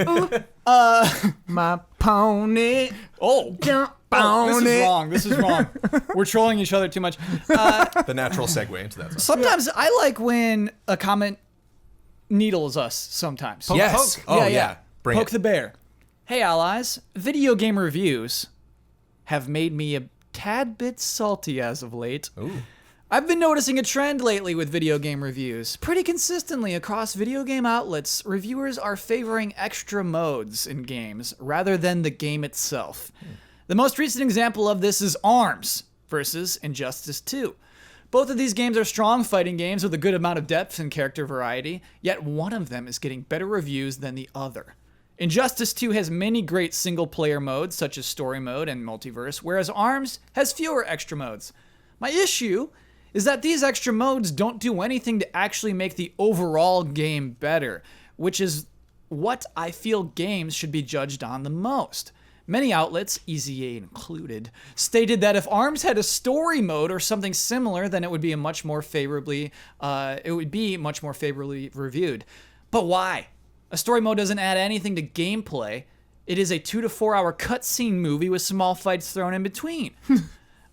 My pony. Oh, Jump this on is it. wrong. This is wrong. We're trolling each other too much. The natural segue into that. Sometimes I like when a comment needles us sometimes. Yes. Oh, yeah. Bring Poke it. the bear. Hey, allies. Video game reviews have made me a tad bit salty as of late. Ooh. I've been noticing a trend lately with video game reviews. Pretty consistently across video game outlets, reviewers are favoring extra modes in games rather than the game itself. The most recent example of this is ARMS versus Injustice 2. Both of these games are strong fighting games with a good amount of depth and character variety, yet one of them is getting better reviews than the other. Injustice 2 has many great single-player modes, such as story mode and multiverse, whereas ARMS has fewer extra modes. My issue is that these extra modes don't do anything to actually make the overall game better, which is what I feel games should be judged on the most. Many outlets, EZA included, stated that if ARMS had a story mode or something similar, then it would be much more favorably reviewed. But why? A story mode doesn't add anything to gameplay. It is a 2 to 4 hour cutscene movie with small fights thrown in between.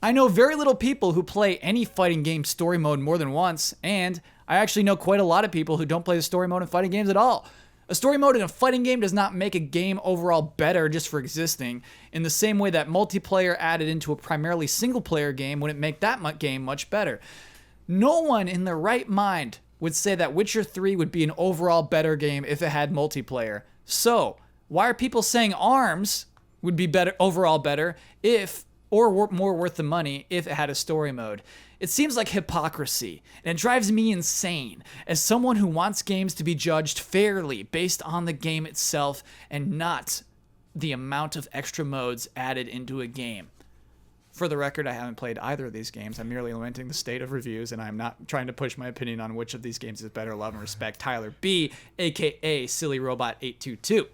I know very little people who play any fighting game story mode more than once, and I actually know quite a lot of people who don't play the story mode in fighting games at all. A story mode in a fighting game does not make a game overall better just for existing, in the same way that multiplayer added into a primarily single-player game wouldn't make that game much better. No one in their right mind would say that Witcher 3 would be an overall better game if it had multiplayer. So, why are people saying ARMS would be better, overall better, or more worth the money if it had a story mode? It seems like hypocrisy, and it drives me insane as someone who wants games to be judged fairly based on the game itself and not the amount of extra modes added into a game. For the record, I haven't played either of these games. I'm merely lamenting the state of reviews, and I'm not trying to push my opinion on which of these games is better. Love and respect, Tyler B, aka Silly Robot 822.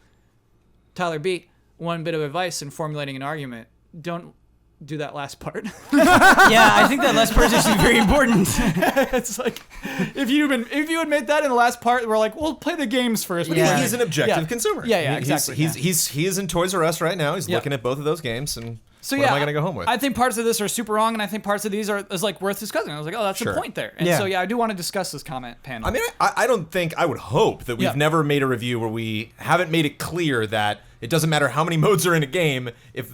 Tyler B, one bit of advice in formulating an argument: don't do that last part. Yeah, I think that last part is actually very important. It's like if you had made that in the last part, we're like, we'll play the games first. Yeah. He's an objective consumer. Yeah, exactly. He is in Toys R Us right now. He's looking at both of those games, and what am I gonna go home with? I think parts of this are super wrong, and I think parts of these is like worth discussing. I was like, oh, that's Sure. the point there. And Yeah. so I do want to discuss this comment panel. I mean, I would hope that we've Yeah. never made a review where we haven't made it clear that it doesn't matter how many modes are in a game, if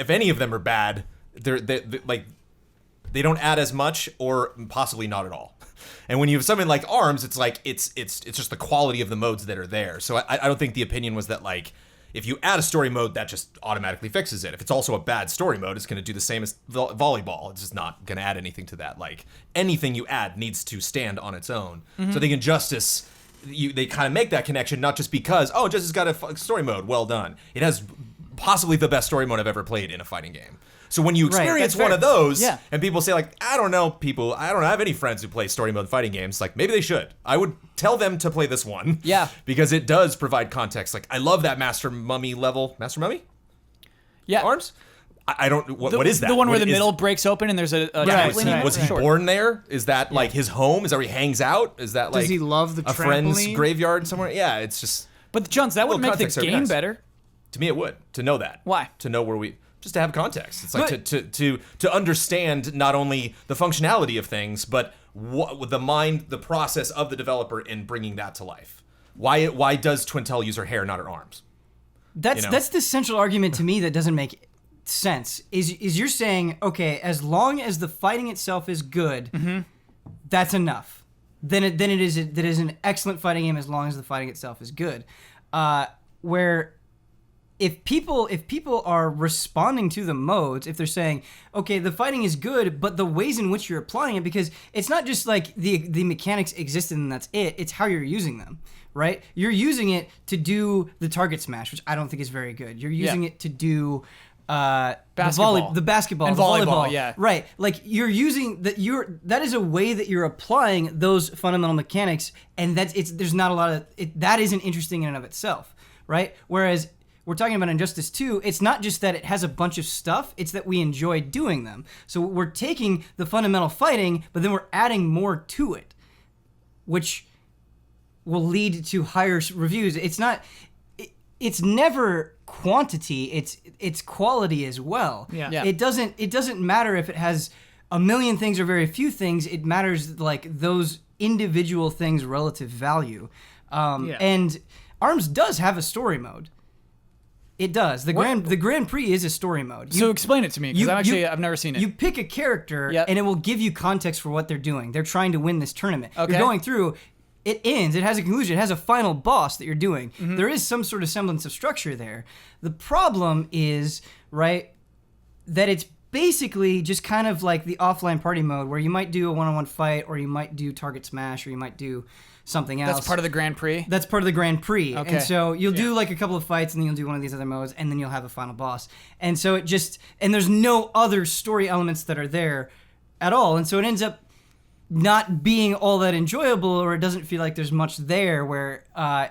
any of them are bad, they don't add as much or possibly not at all. And when you have something like ARMS, it's like it's just the quality of the modes that are there. So I don't think the opinion was that like if you add a story mode, that just automatically fixes it. If it's also a bad story mode, it's going to do the same as volleyball. It's just not going to add anything to that. Like anything you add needs to stand on its own. So I think Injustice they kind of make that connection, not just because, oh, Justice got a story mode, well done. It has possibly the best story mode I've ever played in a fighting game. So when you experience one of those, and people say like, I don't have any friends who play story mode fighting games, like maybe they should. I would tell them to play this one. Yeah. Because it does provide context. Like I love that Master Mummy level. Master Mummy? Yeah. Arms? I don't, what is that? The one where what the middle breaks open and there's a trampoline. Was he born there? Is that like his home? Is that where he hangs out? Is that like Does he love the a friend's trampoline? graveyard somewhere? Yeah, it's just. But Jones, that would make the context would be game nice. better. To me, it would to know that. Why? To know where we just to have context. It's like to understand not only the functionality of things, but what the process of the developer in bringing that to life. Why does Twintel use her hair, not her arms? That's the central argument to me that doesn't make sense. Is you're saying, okay, as long as the fighting itself is good, that's enough. Then it is an excellent fighting game as long as the fighting itself is good. Where if people are responding to the modes, if they're saying, okay, the fighting is good, but the ways in which you're applying it, because it's not just like the mechanics exist and that's it's how you're using them, right? You're using it to do the target smash, which I don't think is very good. You're using it to do basketball. the basketball, and the volleyball, yeah. Right. Like you're using that is a way that you're applying those fundamental mechanics, and there's not a lot of that isn't interesting in and of itself, right? Whereas we're talking about Injustice 2, it's not just that it has a bunch of stuff, it's that we enjoy doing them. So we're taking the fundamental fighting, but then we're adding more to it, which will lead to higher reviews. It's never quantity, it's quality as well. Yeah. It doesn't matter if it has a million things or very few things. It matters like those individual things' relative value. And ARMS does have a story mode. It does. The Grand Prix is a story mode. So explain it to me, because I've never seen it. You pick a character, and it will give you context for what they're doing. They're trying to win this tournament. Okay. You're going through. It ends. It has a conclusion. It has a final boss that you're doing. There is some sort of semblance of structure there. The problem is, right, that it's basically just kind of like the offline party mode where you might do a one-on-one fight, or you might do target smash, or you might do something else. That's part of the Grand Prix? That's part of the Grand Prix. Okay. And so you'll do like a couple of fights, and then you'll do one of these other modes, and then you'll have a final boss. And so and there's no other story elements that are there at all. And so it ends up not being all that enjoyable, or it doesn't feel like there's much there, where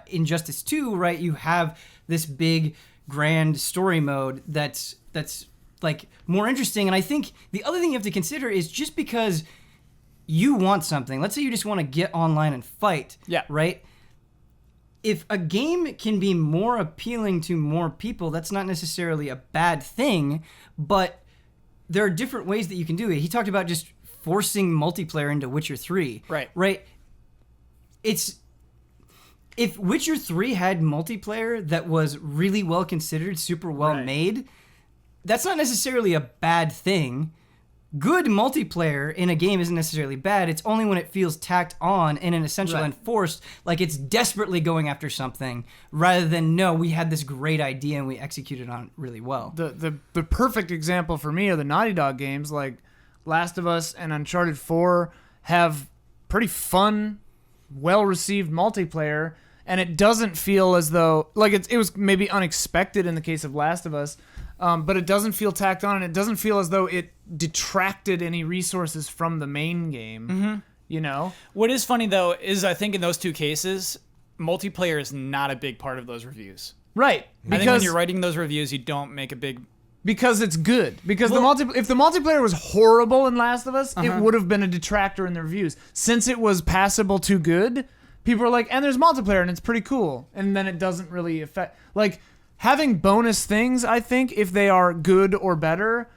Injustice 2, right, you have this big grand story mode that's like more interesting. And I think the other thing you have to consider is just because you want something, let's say you just want to get online and fight, right? If a game can be more appealing to more people, that's not necessarily a bad thing, but there are different ways that you can do it. He talked about just forcing multiplayer into Witcher 3. Right. If Witcher 3 had multiplayer that was really well considered, super well made, that's not necessarily a bad thing. Good multiplayer in a game isn't necessarily bad. It's only when it feels tacked on and essential and forced, like it's desperately going after something, rather than, no, we had this great idea and we executed on it really well. The perfect example for me are the Naughty Dog games, like Last of Us and Uncharted 4 have pretty fun, well-received multiplayer, and it doesn't feel as though, like it was maybe unexpected in the case of Last of Us, but it doesn't feel tacked on, and it doesn't feel as though it detracted any resources from the main game, you know? What is funny, though, is I think in those two cases, multiplayer is not a big part of those reviews. Right. I think when you're writing those reviews, you don't make a big... Because it's good. Because if the multiplayer was horrible in Last of Us, it would have been a detractor in the reviews. Since it was passable to good, people are like, and there's multiplayer and it's pretty cool. And then it doesn't really affect... Like, having bonus things, I think, if they are good or better,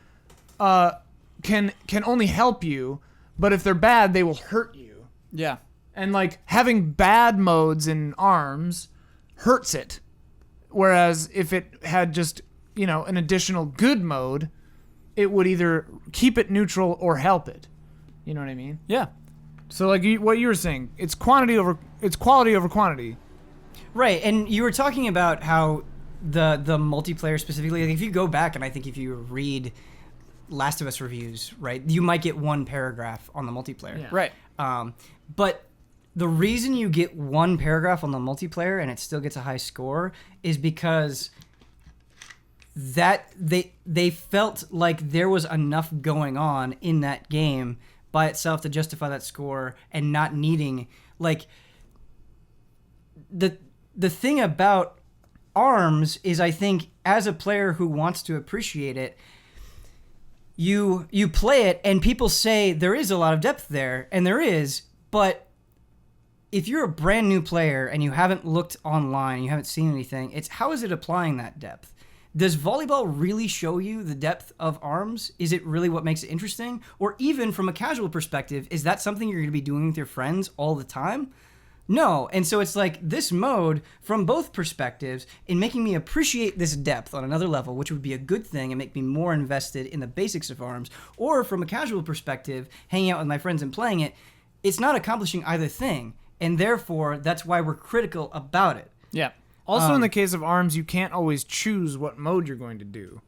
can only help you. But if they're bad, they will hurt you. Yeah. And, like, having bad modes in ARMS hurts it. Whereas if it had just... an additional good mode, it would either keep it neutral or help it. You know what I mean? Yeah. So like what you were saying, it's quality over quantity. Right, and you were talking about how the multiplayer specifically, like if you go back and I think if you read Last of Us reviews, right, you might get one paragraph on the multiplayer. Yeah. Right. But the reason you get one paragraph on the multiplayer and it still gets a high score is because that they felt like there was enough going on in that game by itself to justify that score, and not needing, like, the thing about ARMS is, I think, as a player who wants to appreciate it, you play it and people say there is a lot of depth there, and there is, but if you're a brand new player and you haven't looked online, you haven't seen anything, it's how is it applying that depth? Does volleyball really show you the depth of ARMS? Is it really what makes it interesting? Or even from a casual perspective, is that something you're going to be doing with your friends all the time? No. And so it's like this mode, from both perspectives, in making me appreciate this depth on another level, which would be a good thing and make me more invested in the basics of ARMS, or from a casual perspective, hanging out with my friends and playing it, it's not accomplishing either thing. And therefore, that's why we're critical about it. Yeah. Also, in the case of ARMS, you can't always choose what mode you're going to do.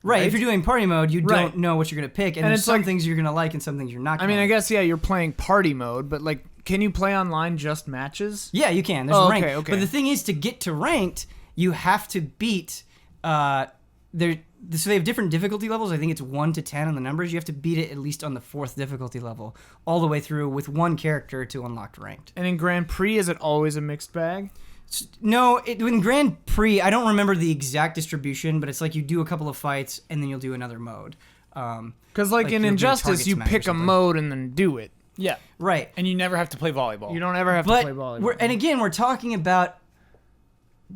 Right. If you're doing party mode, you Right. don't know what you're going to pick. And there's it's some like- things you're going to like and some things you're not I going to mean, I like. guess, yeah, you're playing party mode, but, like, can you play online just matches? Yeah, you can. There's Oh, ranked. okay. But the thing is, to get to ranked, you have to beat... so they have different difficulty levels. I think it's 1 to 10 on the numbers. You have to beat it at least on the 4th difficulty level, all the way through with one character to unlock ranked. And in Grand Prix, is it always a mixed bag? No, in Grand Prix, I don't remember the exact distribution, but it's like you do a couple of fights and then you'll do another mode. Because, like, in you'll do a Injustice, target you smash or pick a something. mode and then do it. Yeah. Right. And you never have to play volleyball. You don't ever have to But play volleyball. and again, we're talking about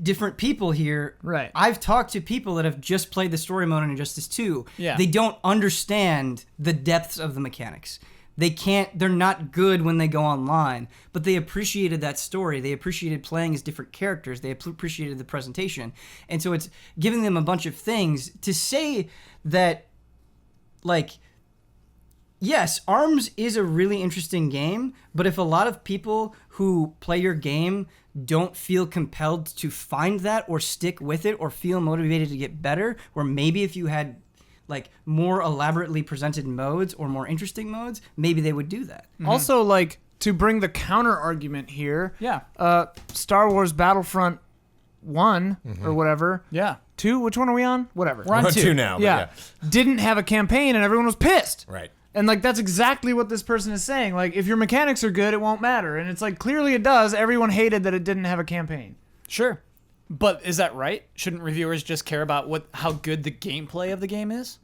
different people here. Right. I've talked to people that have just played the story mode in Injustice 2. Yeah. They don't understand the depths of the mechanics. They're not good when they go online, but they appreciated that story. They appreciated playing as different characters. They appreciated the presentation. And so it's giving them a bunch of things to say that, like, yes, ARMS is a really interesting game, but if a lot of people who play your game don't feel compelled to find that or stick with it or feel motivated to get better, or maybe if you had like more elaborately presented modes or more interesting modes, maybe they would do that. Also, like, to bring the counter argument here, Yeah. Star Wars Battlefront 1 or whatever. Yeah. 2, which one are we on? Whatever. We're on We're on 2. 2 now. But yeah. Didn't have a campaign and everyone was pissed. Right. And, like, that's exactly what this person is saying. Like, if your mechanics are good, it won't matter. And it's like, clearly it does. Everyone hated that it didn't have a campaign. Sure. But is that right? Shouldn't reviewers just care about how good the gameplay of the game is?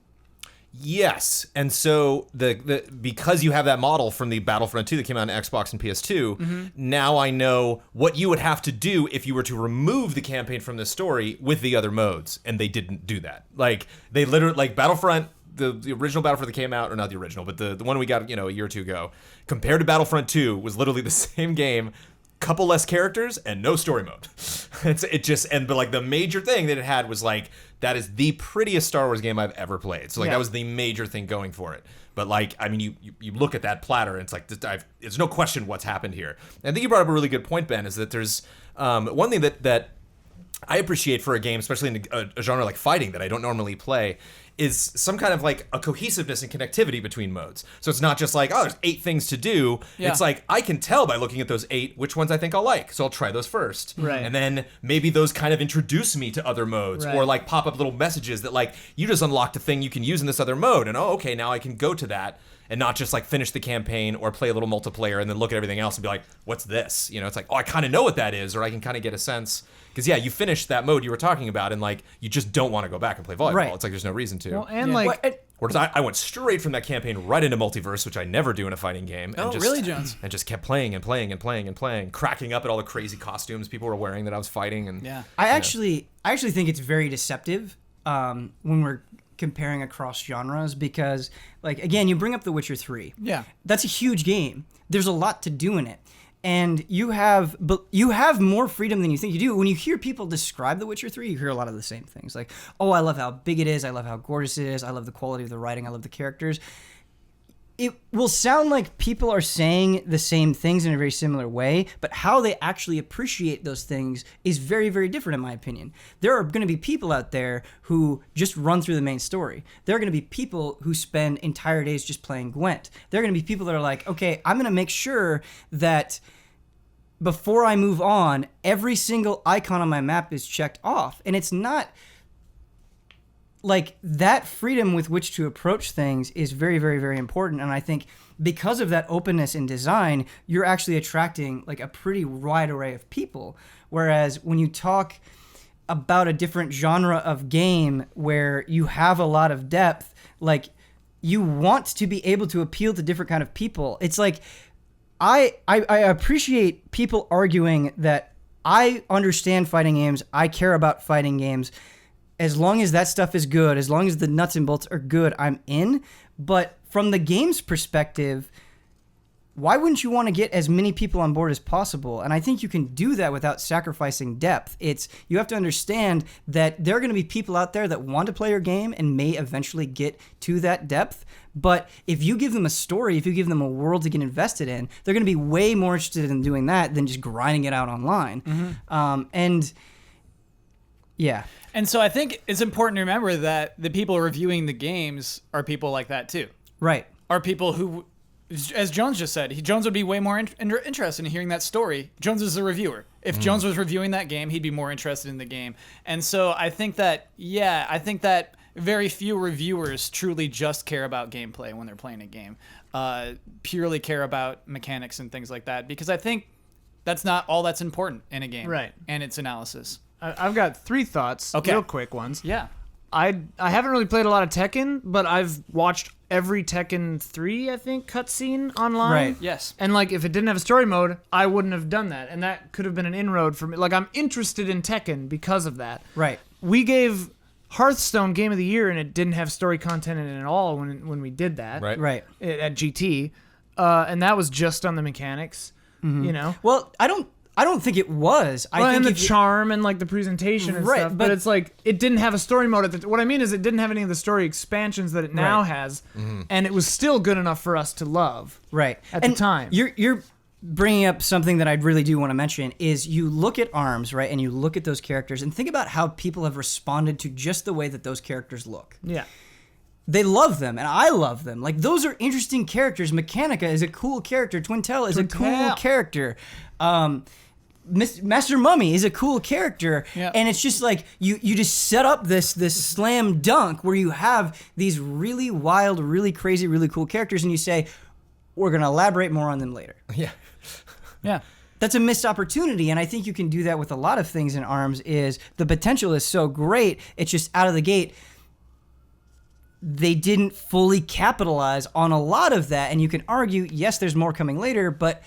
Yes, and so the because you have that model from the Battlefront 2 that came out on Xbox and PS2, now I know what you would have to do if you were to remove the campaign from the story with the other modes, and they didn't do that. Like, they literally, like, Battlefront, the original Battlefront that came out, or not the original, but the one we got, a year or two ago, compared to Battlefront 2, was literally the same game, couple less characters and no story mode. But like the major thing that it had was like, that is the prettiest Star Wars game I've ever played. So like that was the major thing going for it. But like, I mean, you look at that platter and it's like, it's no question what's happened here. And I think you brought up a really good point, Ben, is that there's one thing that I appreciate for a game, especially in a genre like fighting that I don't normally play, is some kind of like a cohesiveness and connectivity between modes. So it's not just like, oh, there's 8 things to do. Yeah. It's like, I can tell by looking at those 8 which ones I think I'll like. So I'll try those first. Right. And then maybe those kind of introduce me to other modes, Right. or like pop up little messages that like, you just unlocked a thing you can use in this other mode. And oh, okay, now I can go to that and not just like finish the campaign or play a little multiplayer and then look at everything else and be like, what's this? It's like, oh, I kind of know what that is, or I can kind of get a sense. Because, yeah, you finished that mode you were talking about, and, like, you just don't want to go back and play volleyball. Right. It's like there's no reason to. Well, and Yeah. like, Whereas I went straight from that campaign right into Multiverse, which I never do in a fighting game. Oh, really, Jones? And just kept playing and playing and playing and playing, cracking up at all the crazy costumes people were wearing that I was fighting. And Yeah. I actually think it's very deceptive when we're comparing across genres, because, like, again, you bring up The Witcher 3. Yeah. That's a huge game. There's a lot to do in it. And you have more freedom than you think you do. When you hear people describe The Witcher 3, you hear a lot of the same things. Like, oh, I love how big it is. I love how gorgeous it is. I love the quality of the writing. I love the characters. It will sound like people are saying the same things in a very similar way, but how they actually appreciate those things is very, very different, in my opinion. There are going to be people out there who just run through the main story. There are going to be people who spend entire days just playing Gwent. There are going to be people that are like, okay, I'm going to make sure that before I move on, every single icon on my map is checked off. And it's not like that freedom with which to approach things is very, very, very important. And I think because of that openness in design, you're actually attracting like a pretty wide array of people. Whereas when you talk about a different genre of game where you have a lot of depth, like you want to be able to appeal to different kind of people. It's like I appreciate people arguing that I understand fighting games, I care about fighting games. As long as that stuff is good, as long as the nuts and bolts are good, I'm in. But from the game's perspective, why wouldn't you want to get as many people on board as possible? And I think you can do that without sacrificing depth. You have to understand that there are going to be people out there that want to play your game and may eventually get to that depth. But if you give them a story, if you give them a world to get invested in, they're going to be way more interested in doing that than just grinding it out online. And yeah. And so I think it's important to remember that the people reviewing the games are people like that too. Right. Are people who, as Jones just said, Jones would be way more interested in hearing that story. Jones is a reviewer. If Jones was reviewing that game, he'd be more interested in the game. And so I think that, very few reviewers truly just care about gameplay when they're playing a game. Purely care about mechanics and things like that. Because I think that's not all that's important in a game. Right. And its analysis. I've got 3 thoughts, real quick ones. Yeah. I haven't really played a lot of Tekken, but I've watched every Tekken 3, I think, cutscene online. Right. Yes. And, like, if it didn't have a story mode, I wouldn't have done that. And that could have been an inroad for me. Like, I'm interested in Tekken because of that. Right. We gave Hearthstone Game of the Year, and it didn't have story content in it at all when we did that. Right. At GT. And that was just on the mechanics, you know? Well, I don't think it was. I think and the charm and like the presentation and Right, stuff, but but it's like it didn't have a story mode. What I mean is it didn't have any of the story expansions that it now Right. has, and it was still good enough for us to love. Right. At the time. You're bringing up something that I really do want to mention is you look at ARMS, right, and you look at those characters and think about how people have responded to just the way that those characters look. Yeah. They love them, and I love them. Like, those are interesting characters. Mechanica is a cool character. Twintel is a cool character. Master Mummy is a cool character, and it's just like you just set up this slam dunk where you have these really wild, really crazy, really cool characters, and you say, we're going to elaborate more on them later. Yeah. That's a missed opportunity, and I think you can do that with a lot of things in ARMS. Is the potential is so great, it's just out of the gate they didn't fully capitalize on a lot of that, and you can argue, yes, there's more coming later, but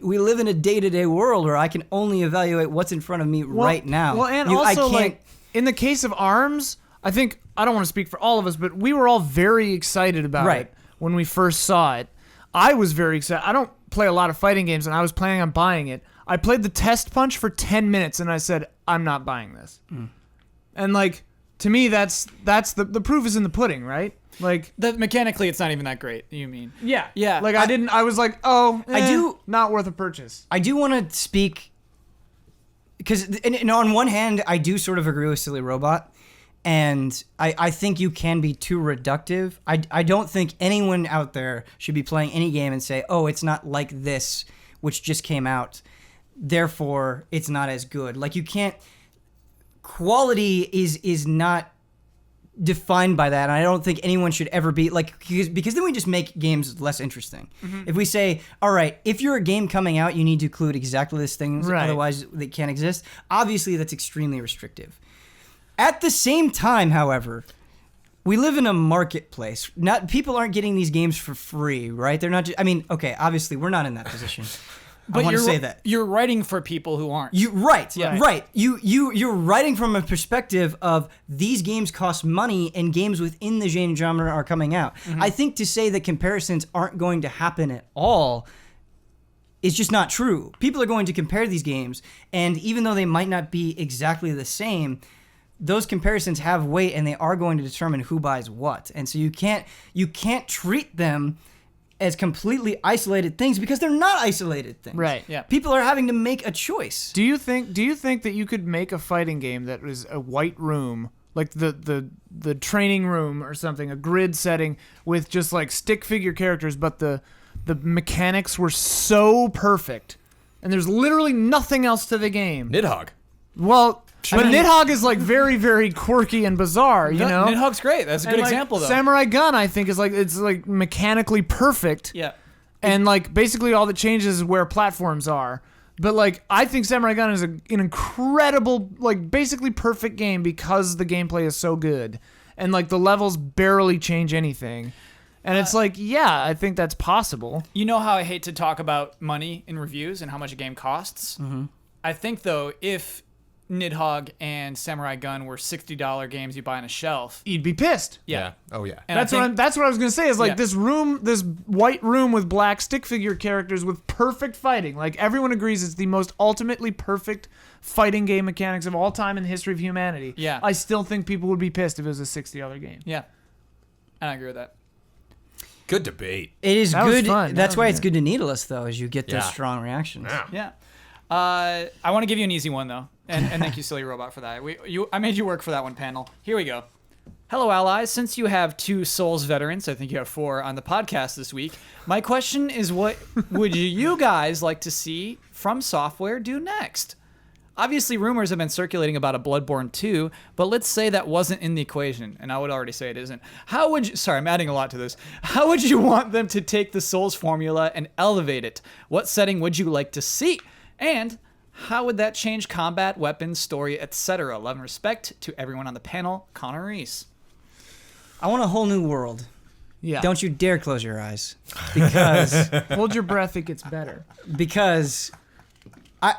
we live in a day-to-day world where I can only evaluate what's in front of me right now. Well, and I also, can't, like, in the case of ARMS, I think, I don't want to speak for all of us, but we were all very excited about it when we first saw it. I was very excited. I don't play a lot of fighting games, and I was planning on buying it. I played the test punch for 10 minutes, and I said, I'm not buying this. And, like, to me, that's the proof is in the pudding, right? Like, that mechanically, it's not even that great. You mean? Yeah. Yeah. Like, I was like, not worth a purchase. I do want to speak, because on one hand, I do sort of agree with Silly Robot, and I think you can be too reductive. I don't think anyone out there should be playing any game and say, oh, it's not like this, which just came out, therefore it's not as good. Like, you can't, quality is not defined by that, and I don't think anyone should ever be like, because then we just make games less interesting. If we say, all right, if you're a game coming out, you need to include exactly this thing, otherwise they can't exist, obviously that's extremely restrictive. At the same time, however, we live in a marketplace. People aren't getting these games for free, right? They're not okay, obviously we're not in that position. But I want to say that you're writing for people who aren't. Right. You're writing from a perspective of these games cost money and games within the genre are coming out. I think to say that comparisons aren't going to happen at all is just not true. People are going to compare these games, and even though they might not be exactly the same, those comparisons have weight, and they are going to determine who buys what. And so you can't treat them as completely isolated things, because they're not isolated things. Right. Yeah. People are having to make a choice. Do you think that you could make a fighting game that was a white room, like the training room or something, a grid setting with just like stick figure characters, but the mechanics were so perfect and there's literally nothing else to the game. Nidhogg. Well, but Nidhogg is like very, very quirky and bizarre, you know? Nidhogg's great. That's a good example, though. Samurai Gun, I think, is like, it's like mechanically perfect. Yeah. And like basically all that changes is where platforms are. But like I think Samurai Gun is an incredible, like basically perfect game because the gameplay is so good. And like the levels barely change anything. And it's like, yeah, I think that's possible. You know how I hate to talk about money in reviews and how much a game costs? Mm-hmm. I think, though, if Nidhogg and Samurai Gun were $60 games you buy on a shelf, You'd be pissed. yeah. Oh, yeah. And That's what I was gonna say. Is like Yeah. this white room with black stick figure characters with perfect fighting. Like everyone agrees, it's the most ultimately perfect fighting game mechanics of all time in the history of humanity. Yeah. I still think people would be pissed if it was a $60 game. Yeah. And I agree with that. Good debate. It is That was good. fun. That's That why was it's good to needle us, though, as you get those Yeah. strong reactions. Yeah. I want to give you an easy one, though. And thank you, Silly Robot, for that. I made you work for that one, panel. Here we go. Hello, allies. Since you have 2 Souls veterans, I think you have 4 on the podcast this week, my question is, what would you guys like to see From Software do next? Obviously, rumors have been circulating about a Bloodborne 2, but let's say that wasn't in the equation, and I would already say it isn't. Sorry, I'm adding a lot to this. How would you want them to take the Souls formula and elevate it? What setting would you like to see? And how would that change combat, weapons, story, etc.? Love and respect to everyone on the panel. Connor Reese. I want a whole new world. Yeah. Don't you dare close your eyes, because Hold your breath. It gets better. I,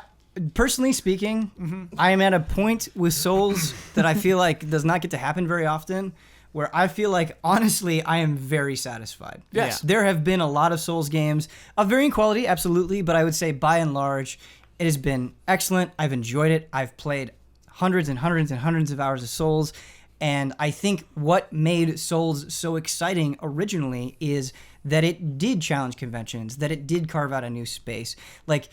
personally speaking, I am at a point with Souls that I feel like does not get to happen very often, where I feel like, honestly, I am very satisfied. Yes. There have been a lot of Souls games of varying quality, absolutely, but I would say by and large, it has been excellent. I've enjoyed it. I've played hundreds and hundreds and hundreds of hours of Souls, and I think what made Souls so exciting originally is that it did challenge conventions, that it did carve out a new space. Like,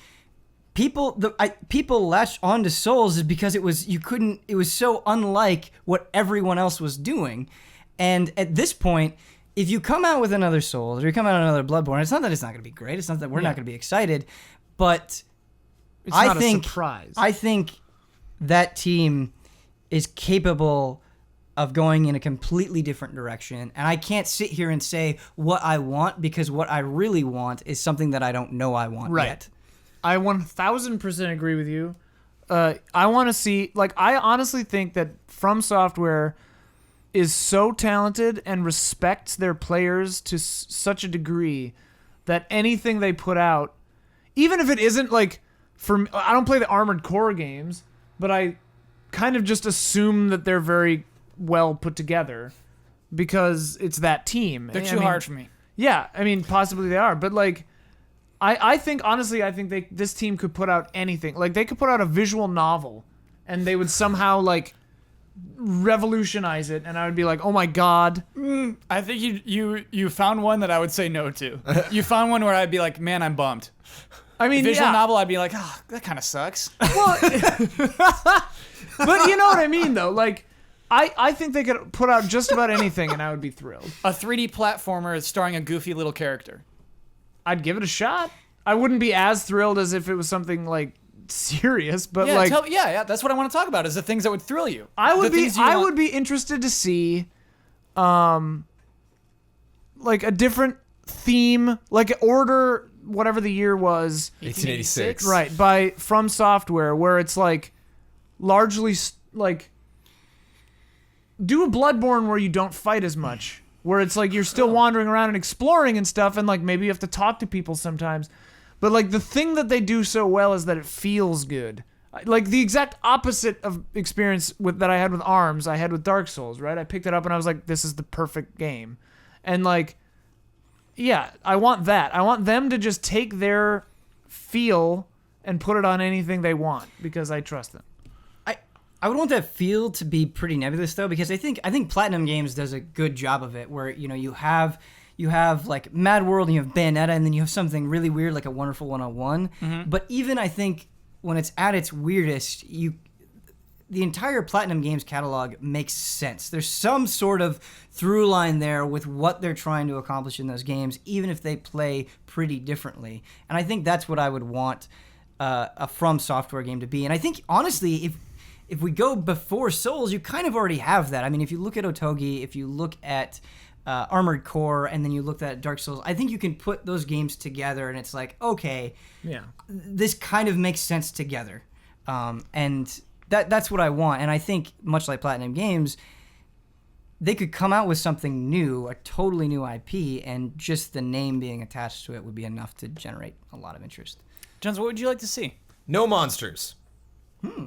people latched onto Souls is because it was so unlike what everyone else was doing. And at this point, if you come out with another Souls or you come out with another Bloodborne, it's not that it's not going to be great. It's not that we're not going to be excited, but It's not a surprise. I think that team is capable of going in a completely different direction. And I can't sit here and say what I want, because what I really want is something that I don't know I want yet. I 1000% agree with you. I want to see, like, I honestly think that From Software is so talented and respects their players to such a degree that anything they put out, even if it isn't like, I don't play the Armored Core games, but I kind of just assume that they're very well put together because it's that team. They're too hard for me. Yeah, I mean, possibly they are, but like, I think, honestly, I think this team could put out anything. Like, they could put out a visual novel, and they would somehow, like, revolutionize it, and I would be like, oh my god. I think you found one that I would say no to. You found one where I'd be like, man, I'm bummed. I mean, Visual novel, I'd be like, oh, that kind of sucks. Well, but you know what I mean, though. Like, I think they could put out just about anything, and I would be thrilled. A 3D platformer starring a goofy little character. I'd give it a shot. I wouldn't be as thrilled as if it was something like serious, but Yeah, like, yeah, that's what I want to talk about, is the things that would thrill you. I would The be things you want- would be interested to see, like a different theme, like order whatever the year was, 1886. right, by From Software, where it's like largely like do a Bloodborne where you don't fight as much, where it's like you're still wandering around and exploring and stuff, and like maybe you have to talk to people sometimes. But like the thing that they do so well is that it feels good. Like the exact opposite of experience that I had with ARMS, I had with Dark Souls, right? I picked it up and I was like, this is the perfect game. And like, yeah, I want that. I want them to just take their feel and put it on anything they want because I trust them. I would want that feel to be pretty nebulous, though, because I think Platinum Games does a good job of it, where you have like Mad World and you have Bayonetta, and then you have something really weird like a Wonderful 101. Mm-hmm. But even I think when it's at its weirdest, the entire Platinum Games catalog makes sense. There's some sort of through line there with what they're trying to accomplish in those games, even if they play pretty differently. And I think that's what I would want a From Software game to be. And I think honestly, if we go before Souls, you kind of already have that. I mean, if you look at Otogi, if you look at Armored Core, and then you look at Dark Souls, I think you can put those games together, and it's like, okay, this kind of makes sense together, and that's what I want. And I think, much like Platinum Games, they could come out with something new, a totally new IP, and just the name being attached to it would be enough to generate a lot of interest. Jones, what would you like to see? No monsters.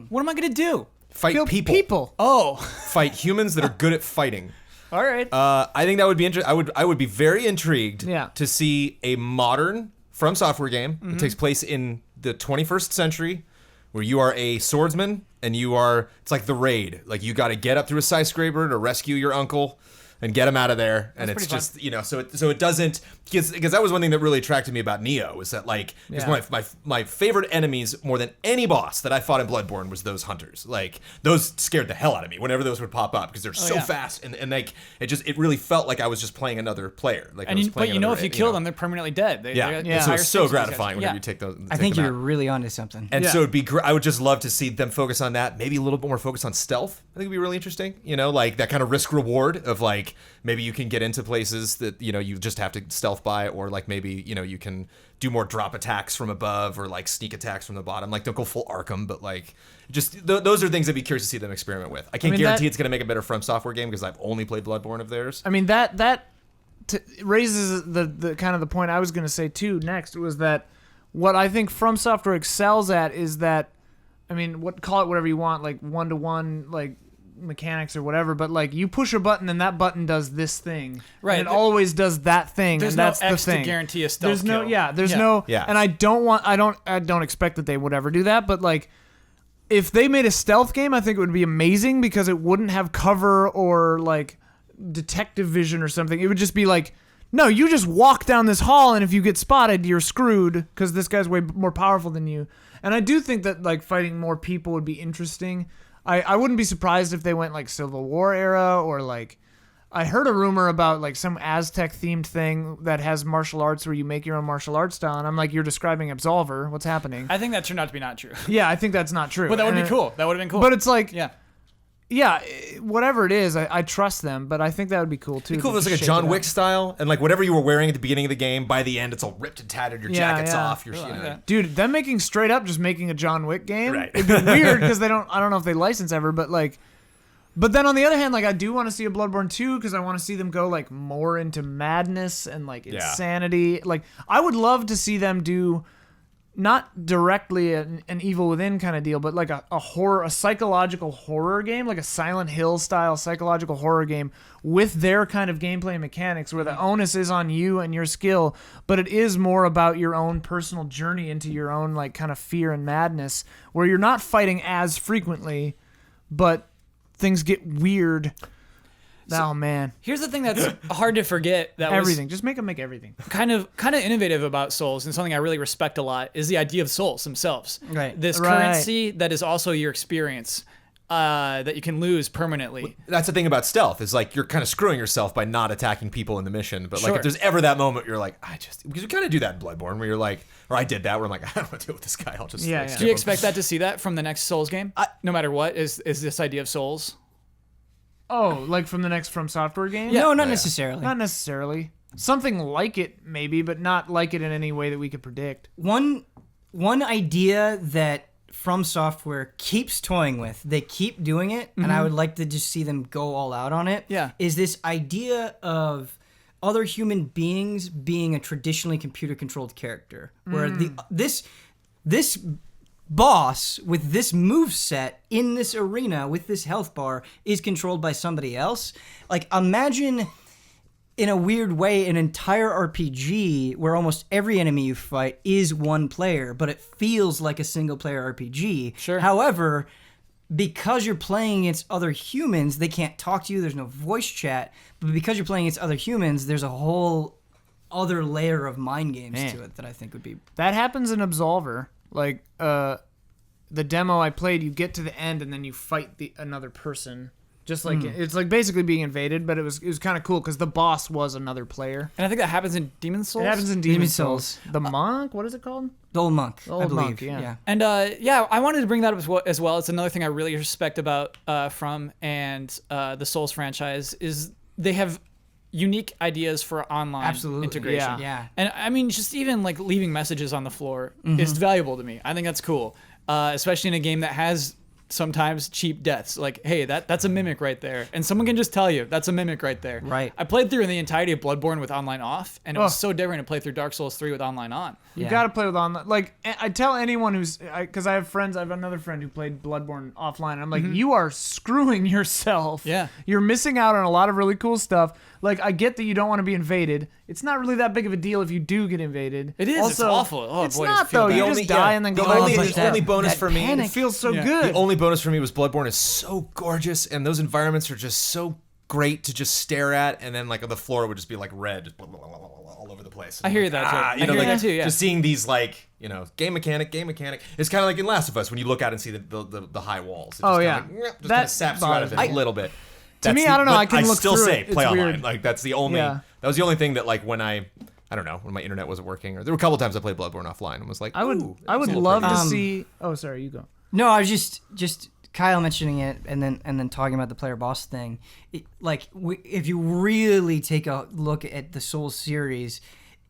What am I gonna do? Fight Kill people. Oh, Fight humans that are good at fighting. all right. I think that would be interesting. I would be very intrigued Yeah. to see a modern From Software game that takes place in the 21st century, where you are a swordsman and it's like The Raid. Like, you got to get up through a skyscraper to rescue your uncle and get him out of there. And it's pretty just, so it doesn't, because that was one thing that really attracted me about Neo, is that, like, because my favorite enemies more than any boss that I fought in Bloodborne was those hunters. Like, those scared the hell out of me whenever those would pop up, because they're so fast, and like, it really felt like I was just playing another player. Like, but if you kill them, they're permanently dead. So it's so gratifying whenever you take those. I think you're really onto something. And so it'd be I would just love to see them focus on that. Maybe a little bit more focus on stealth. I think it'd be really interesting. Like that kind of risk reward of, like, maybe you can get into places that, you just have to stealth by, or like maybe, you can do more drop attacks from above, or like sneak attacks from the bottom. Like, don't go full Arkham, but like, just those are things I'd be curious to see them experiment with. I can't guarantee it's going to make a better From Software game, because I've only played Bloodborne of theirs. I mean, that raises the kind of the point I was going to say too next, was that what I think From Software excels at is that, I mean, call it whatever you want, like one-to-one, like mechanics or whatever, but like, you push a button and that button does this thing, right? And it always does that thing. There's and that's no X the thing. to guarantee a stealth There's kill. no, and I don't expect that they would ever do that, but like, if they made a stealth game, I think it would be amazing, because it wouldn't have cover or like detective vision or something. It would just be like, no, you just walk down this hall, and if you get spotted, you're screwed, because this guy's way more powerful than you. And I do think that, like, fighting more people would be interesting. I wouldn't be surprised if they went like Civil War era, or like, I heard a rumor about like some Aztec themed thing that has martial arts where you make your own martial arts style, and I'm like, you're describing Absolver. What's happening? I think that turned out to be not true. Yeah, I think that's not true. But that would be cool. That would have been cool. But it's like, yeah, whatever it is, I trust them, but I think that would be cool too. It'd be cool if it was like a John Wick style, and like whatever you were wearing at the beginning of the game, by the end it's all ripped and tattered, your jacket's off, Dude, them making straight up just making a John Wick game, right. It'd be weird, because I don't know if they license ever, but like, but then on the other hand, like, I do want to see a Bloodborne 2, because I want to see them go like more into madness and like insanity. Like, I would love to see them do not directly an Evil Within kind of deal, but like a psychological horror game, like a Silent Hill style psychological horror game with their kind of gameplay mechanics, where the onus is on you and your skill, but it is more about your own personal journey into your own like kind of fear and madness, where you're not fighting as frequently, but things get weird. Oh man! Here's the thing that's hard to forget. Everything. Just make them make everything. Kind of innovative about Souls, and something I really respect a lot, is the idea of Souls themselves. Right. This currency that is also your experience, that you can lose permanently. That's the thing about stealth, is like, you're kind of screwing yourself by not attacking people in the mission. But like, if there's ever that moment you're like, because you kind of do that in Bloodborne, where you're like, or I did that, where I'm like, I don't want to deal with this guy. I'll just yeah. Do you expect that to see that from the next Souls game? No matter what, is this idea of Souls? Oh, like from the next From Software game? Yeah. No, not necessarily. Not necessarily. Something like it, maybe, but not like it in any way that we could predict. One idea that From Software keeps toying with, they keep doing it, and I would like to just see them go all out on it, is this idea of other human beings being a traditionally computer-controlled character, where this boss with this move set in this arena with this health bar is controlled by somebody else. Like, imagine, in a weird way, an entire RPG where almost every enemy you fight is one player, but it feels like a single player RPG. Sure. However, because you're playing against other humans, they can't talk to you, there's no voice chat, but because you're playing against other humans, there's a whole other layer of mind games to it that I think would be... That happens in Absolver. Like, the demo I played, you get to the end and then you fight another person. Just like it's like basically being invaded, but it was kind of cool because the boss was another player. And I think that happens in Demon's Souls. It happens in Demon's Souls. The monk, what is it called? The old monk, The old I believe. monk, yeah. And I wanted to bring that up as well. It's another thing I really respect about From and the Souls franchise is they have unique ideas for online Absolutely. integration. Yeah. And I mean, just even like leaving messages on the floor is valuable to me. I think that's cool, especially in a game that has sometimes cheap deaths. Like, hey, that's a mimic right there, and someone can just tell you that's a mimic right there. Right. I played through the entirety of Bloodborne with online off, and it was so different to play through Dark Souls 3 with online on. You got to play with online. Like, I tell anyone who's, because I have another friend who played Bloodborne offline. And I'm like, you are screwing yourself. Yeah. You're missing out on a lot of really cool stuff. Like, I get that you don't want to be invaded. It's not really that big of a deal if you do get invaded. It is. Also, It's awful. Oh, it's boy, not, does it feel though. bad. You The just only- die yeah. and then The go back. only- Like, the only bonus for me- it feels so Yeah. good. The only bonus for me was Bloodborne is so gorgeous, and those environments are just so great to just stare at, and then like the floor would just be like red, just blah, blah, blah, blah, blah, all over the place. I hear you that too. I hear that too, yeah. Just seeing these like game mechanic. It's kind of like in Last of Us when you look out and see the high walls. It Oh, just yeah. kinda, just That kind of saps you out of it bothers a me. little bit. To me, I don't know, but I can look still through say it. play It's online. weird. Like that's the only. Yeah. That was the only thing that like when I don't know when my internet wasn't working, or there were a couple times I played Bloodborne offline and was like, I would "Ooh, I would it's a little love pretty." to see. Oh, sorry, you go. No, I was just Kyle mentioning it, and then talking about the player boss thing. If you really take a look at the Souls series,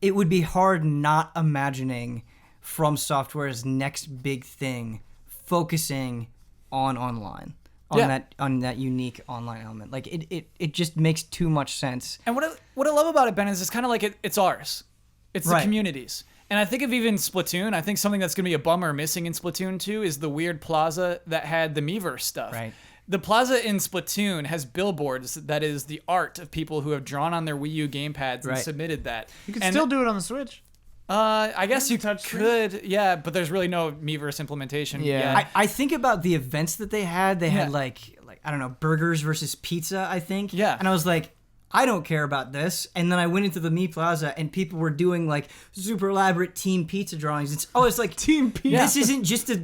it would be hard not imagining From Software's next big thing focusing on online, on that unique online element. Like it just makes too much sense. And what I love about it, Ben, is it's kind of like it's ours. It's the Right. communities. And I think of even Splatoon, I think something that's going to be a bummer missing in Splatoon 2 is the weird plaza that had the Miiverse stuff. Right. The plaza in Splatoon has billboards that is the art of people who have drawn on their Wii U gamepads and Right. submitted that. You can And, still do it on the Switch. I guess you touch screen? could, yeah, but there's really no Miiverse implementation Yeah. yet. I think about the events that they had. They Yeah. had like I don't know, burgers versus pizza, I think. Yeah. And I was like, I don't care about this. And then I went into the Mi Plaza and people were doing like super elaborate team pizza drawings. It's like Team pizza. This isn't just a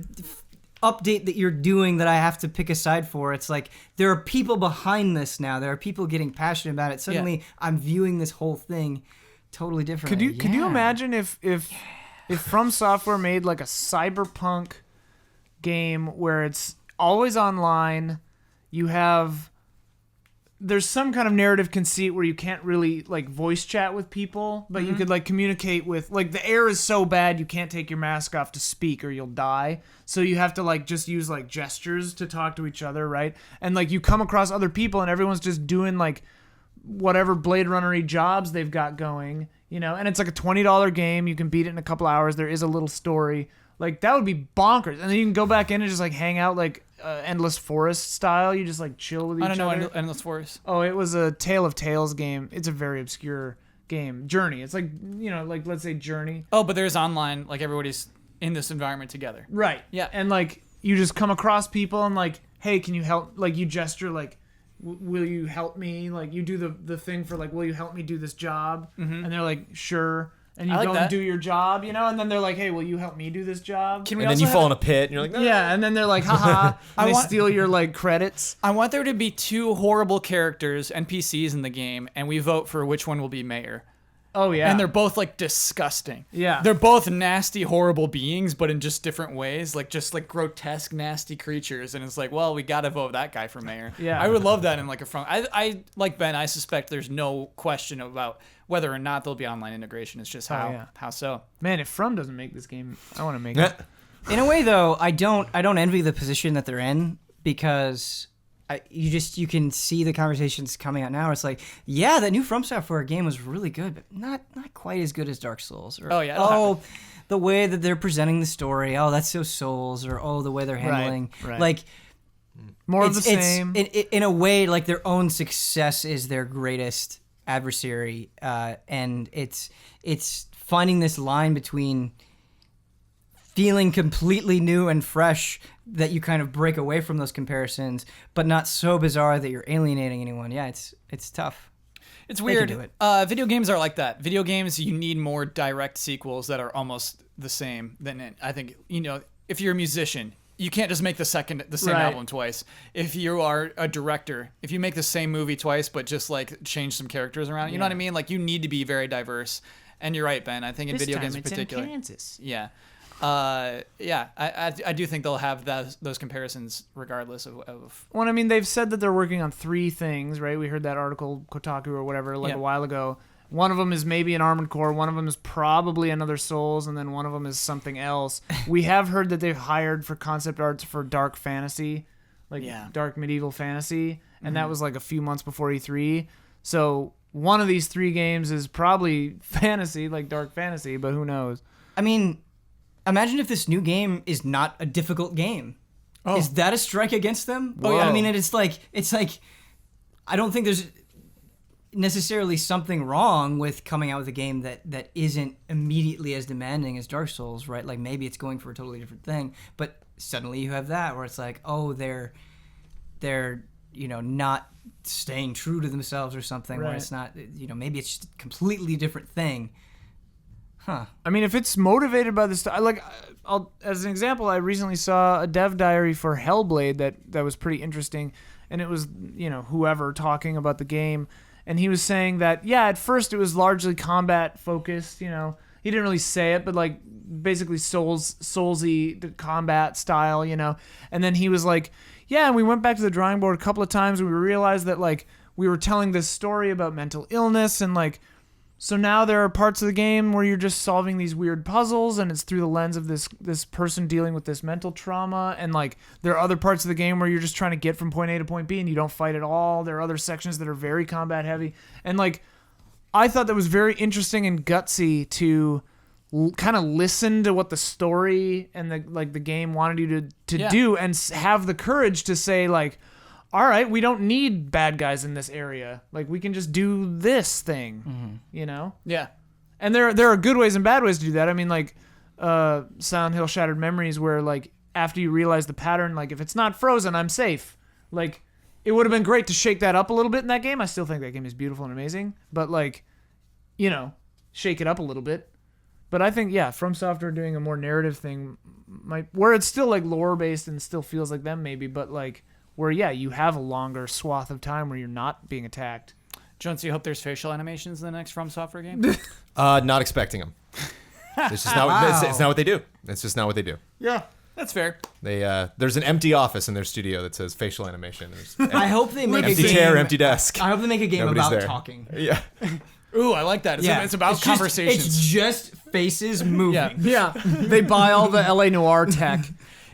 update that you're doing that I have to pick a side for. It's like there are people behind this now. There are people getting passionate about it. Suddenly I'm viewing this whole thing totally differently. Could you Yeah. imagine if From Software made like a cyberpunk game where it's always online, there's some kind of narrative conceit where you can't really like voice chat with people, but you could like communicate with, like, the air is so bad you can't take your mask off to speak or you'll die. So you have to like just use like gestures to talk to each other, right? And like you come across other people and everyone's just doing like whatever Blade Runner-y jobs they've got going, and it's like a $20 game. You can beat it in a couple hours. There is a little story. Like, that would be bonkers. And then you can go back in and just like hang out like Endless Forest style. You just like chill with each I don't know, other. Endless Forest. Oh, it was a Tale of Tales game. It's a very obscure game. Journey. It's like, like let's say Journey. Oh, but there's online, like everybody's in this environment together. Right. Yeah. And like you just come across people and like, hey, can you help? Like you gesture like, will you help me? Like you do the thing for like, will you help me do this job? And they're like, sure. And you I like go that. and do your job, and then they're like, hey, will you help me do this job? Can we And then also you have- fall in a pit, and you're like, no. Yeah, and then they're like, haha, and they want- steal your like credits. I want there to be two horrible characters, NPCs in the game, and we vote for which one will be mayor. Oh yeah, And they're both like disgusting. Yeah. They're both nasty, horrible beings, but in just different ways, like just like grotesque, nasty creatures. And it's like, well, we gotta vote that guy for mayor. Yeah. I would love that in like a front. I like Ben. I suspect there's no question about whether or not there'll be online integration. It's just how yeah. how so. man. If From doesn't make this game, I want to make it. In a way, though, I don't envy the position that they're in because you can see the conversations coming out now. It's like, yeah, that new From Software game was really good, but not quite as good as Dark Souls. Or, Oh, yeah, it'll the way that they're presenting the story. Oh, that's so Souls. Or the way they're handling. right. Like More of the it's same. in a way, like their own success is their greatest adversary, and it's finding this line between feeling completely new and fresh that you kind of break away from those comparisons, but not so bizarre that you're alienating anyone. Yeah, it's tough. It's can weird. do it. Video games are like that. Video games, you need more direct sequels that are almost the same. Than I think, if you're a musician, you can't just make the same Right. album twice. If you are a director, if you make the same movie twice but just like change some characters around, you know what I mean? Like you need to be very diverse. And you're right, Ben. I think in This video time games in it's particular. in Kansas. Yeah. I do think they'll have those comparisons regardless of Well, I mean, they've said that they're working on 3 things, right? We heard that article, Kotaku or whatever, like Yeah. a while ago. One of them is maybe an Armored Core. One of them is probably another Souls, and then one of them is something else. We have heard that they've hired for concept arts for dark fantasy, like dark medieval fantasy, and that was like a few months before E3. So one of these 3 games is probably fantasy, like dark fantasy, but who knows? I mean, imagine if this new game is not a difficult game. Oh. Is that a strike against them? Oh, yeah. I mean, it's like I don't think there's necessarily something wrong with coming out with a game that isn't immediately as demanding as Dark Souls, right? Like maybe it's going for a totally different thing, but suddenly you have that where it's like, oh, they're not staying true to themselves or something, where Right. it's not, maybe it's just a completely different thing. Huh. I mean, if it's motivated by this, as an example, I recently saw a dev diary for Hellblade that was pretty interesting, and it was whoever talking about the game, and he was saying that at first it was largely combat focused. He didn't really say it, but like basically Soulsy the combat style, and then he was like, and we went back to the drawing board a couple of times, and we realized that like we were telling this story about mental illness and like. So now there are parts of the game where you're just solving these weird puzzles, and it's through the lens of this person dealing with this mental trauma. And like there are other parts of the game where you're just trying to get from point A to point B, and you don't fight at all. There are other sections that are very combat heavy, and like I thought that was very interesting and gutsy to kind of listen to what the story and the game wanted you to do, and have the courage to say like, all right, we don't need bad guys in this area. Like, we can just do this thing, Yeah. And there are good ways and bad ways to do that. I mean, like, Silent Hill Shattered Memories, where, like, after you realize the pattern, like, if it's not frozen, I'm safe. Like, it would have been great to shake that up a little bit in that game. I still think that game is beautiful and amazing. But, like, shake it up a little bit. But I think, From Software doing a more narrative thing where it's still, like, lore-based and still feels like them, maybe, but, like, where you have a longer swath of time where you're not being attacked. Jones, do you hope there's facial animations in the next From Software game? Not expecting them. It's just not. It's not what they do. It's just not what they do. Yeah, that's fair. There's an empty office in their studio that says facial animation. I hope they make a empty game. chair, empty desk. I hope they make a game Nobody's about there. talking. Yeah. Ooh, I like that. It's about conversations. It's just faces moving. Yeah. They buy all the LA Noire tech.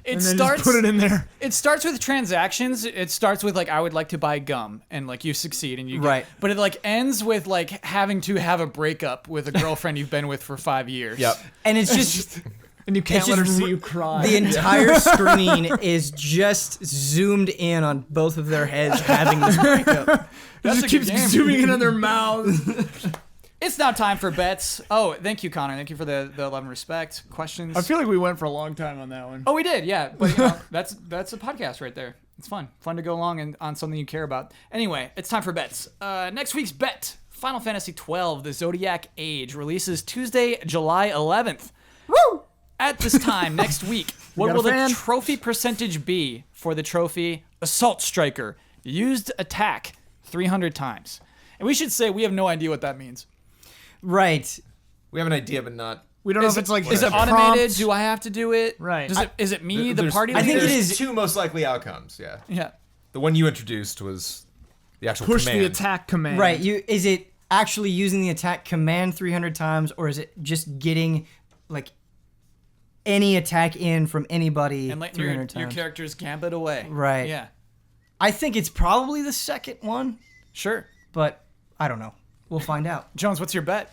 It and then starts. just put it in there. It starts with transactions. It starts with like, I would like to buy gum, and like you succeed and you get, Right. But it like ends with like having to have a breakup with a girlfriend you've been with for 5 years. Yep. And it's just And you can't It's let her just see you cry. the entire screen is just zoomed in on both of their heads having this breakup. That's a just good keeps game. zooming in on their mouths. It's now time for bets. Oh, thank you, Connor. Thank you for the love and respect questions. I feel like we went for a long time on that one. Oh, we did, yeah. But that's a podcast right there. It's fun to go along and on something you care about. Anyway, it's time for bets. Next week's bet: Final Fantasy XII: The Zodiac Age releases Tuesday, July 11th. Woo! At this time next week, what got will a fan? the trophy percentage be for the trophy Assault Striker? Used attack 300 times. And we should say we have no idea what that means. Right. We have an idea, but not. We don't know if it's like is it prompt. automated? Do I have to do it? Right. Is it me, the There's- party I think leader? it there's is- two most likely outcomes. Yeah. Yeah. The one you introduced was the actual Push command. the attack command. Right. Is it actually using the attack command 300 times, or is it just getting like any attack in from anybody And let 300 your times? characters gambit away. Right. Yeah. I think it's probably the second one, Sure. but I don't know. We'll find out. Jones, what's your bet?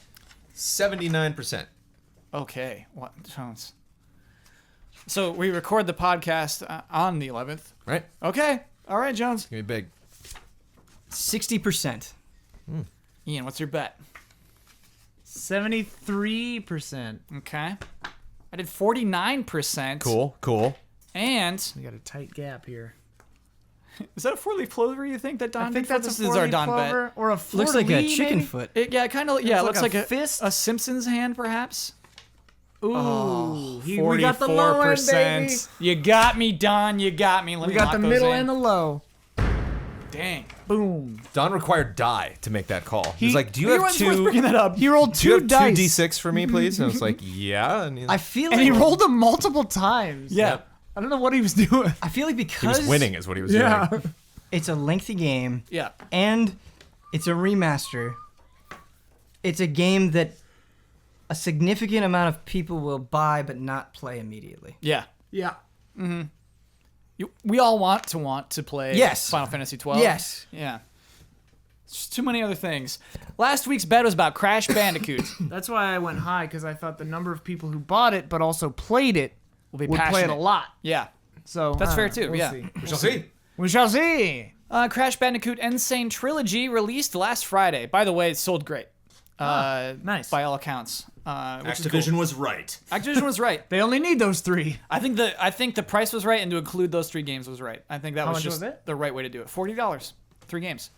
79%. Okay. What, Jones? So we record the podcast on the 11th. Right? Okay. All right, Jones. Give me big. 60%. Ian, what's your bet? 73%. Okay. I did 49%. Cool. And We got a tight gap here. is that a 4-leaf clover? You think that Don? I think did for that's this? a Is our 4-leaf Don clover or a Looks like a fleur-de-lis, chicken maybe? foot. bet? Yeah, kind of. Yeah, it like looks a like fist? a Simpsons hand, perhaps. Ooh, we got the low end, baby. 44%. You got me, Don. You got me. Let We me got lock the those middle in. and the low. Dang. Boom. Don required die to make that call. He's like, "Do you You have weren't supposed to two? bring that up. He rolled Do you two have dice. 2d6 for me, please?" And I was like, "Yeah." And I feel And like he rolled them multiple times. Yeah. I don't know what he was doing. I feel like he because was winning, is what he was Yeah. doing. it's a lengthy game Yeah. and it's a remaster. It's a game that a significant amount of people will buy but not play immediately. Yeah. Yeah. We all want to play Yes. Final Fantasy 12. Yes. Yeah. It's just too many other things. Last week's bet was about Crash Bandicoot. That's why I went high, because I thought the number of people who bought it but also played it We'll be would play it passionate. a lot. Yeah. So That's fair, I don't know. too, We'll yeah. see. We shall see. We shall see. Crash Bandicoot Insane Trilogy released last Friday. By the way, it sold great. Nice. By all accounts. Which is Activision cool. was right. Activision was right. They only need those 3. I think the price was right, and to include those 3 games was right. I think that How was much just was it? the right way to do it. $40, 3 games.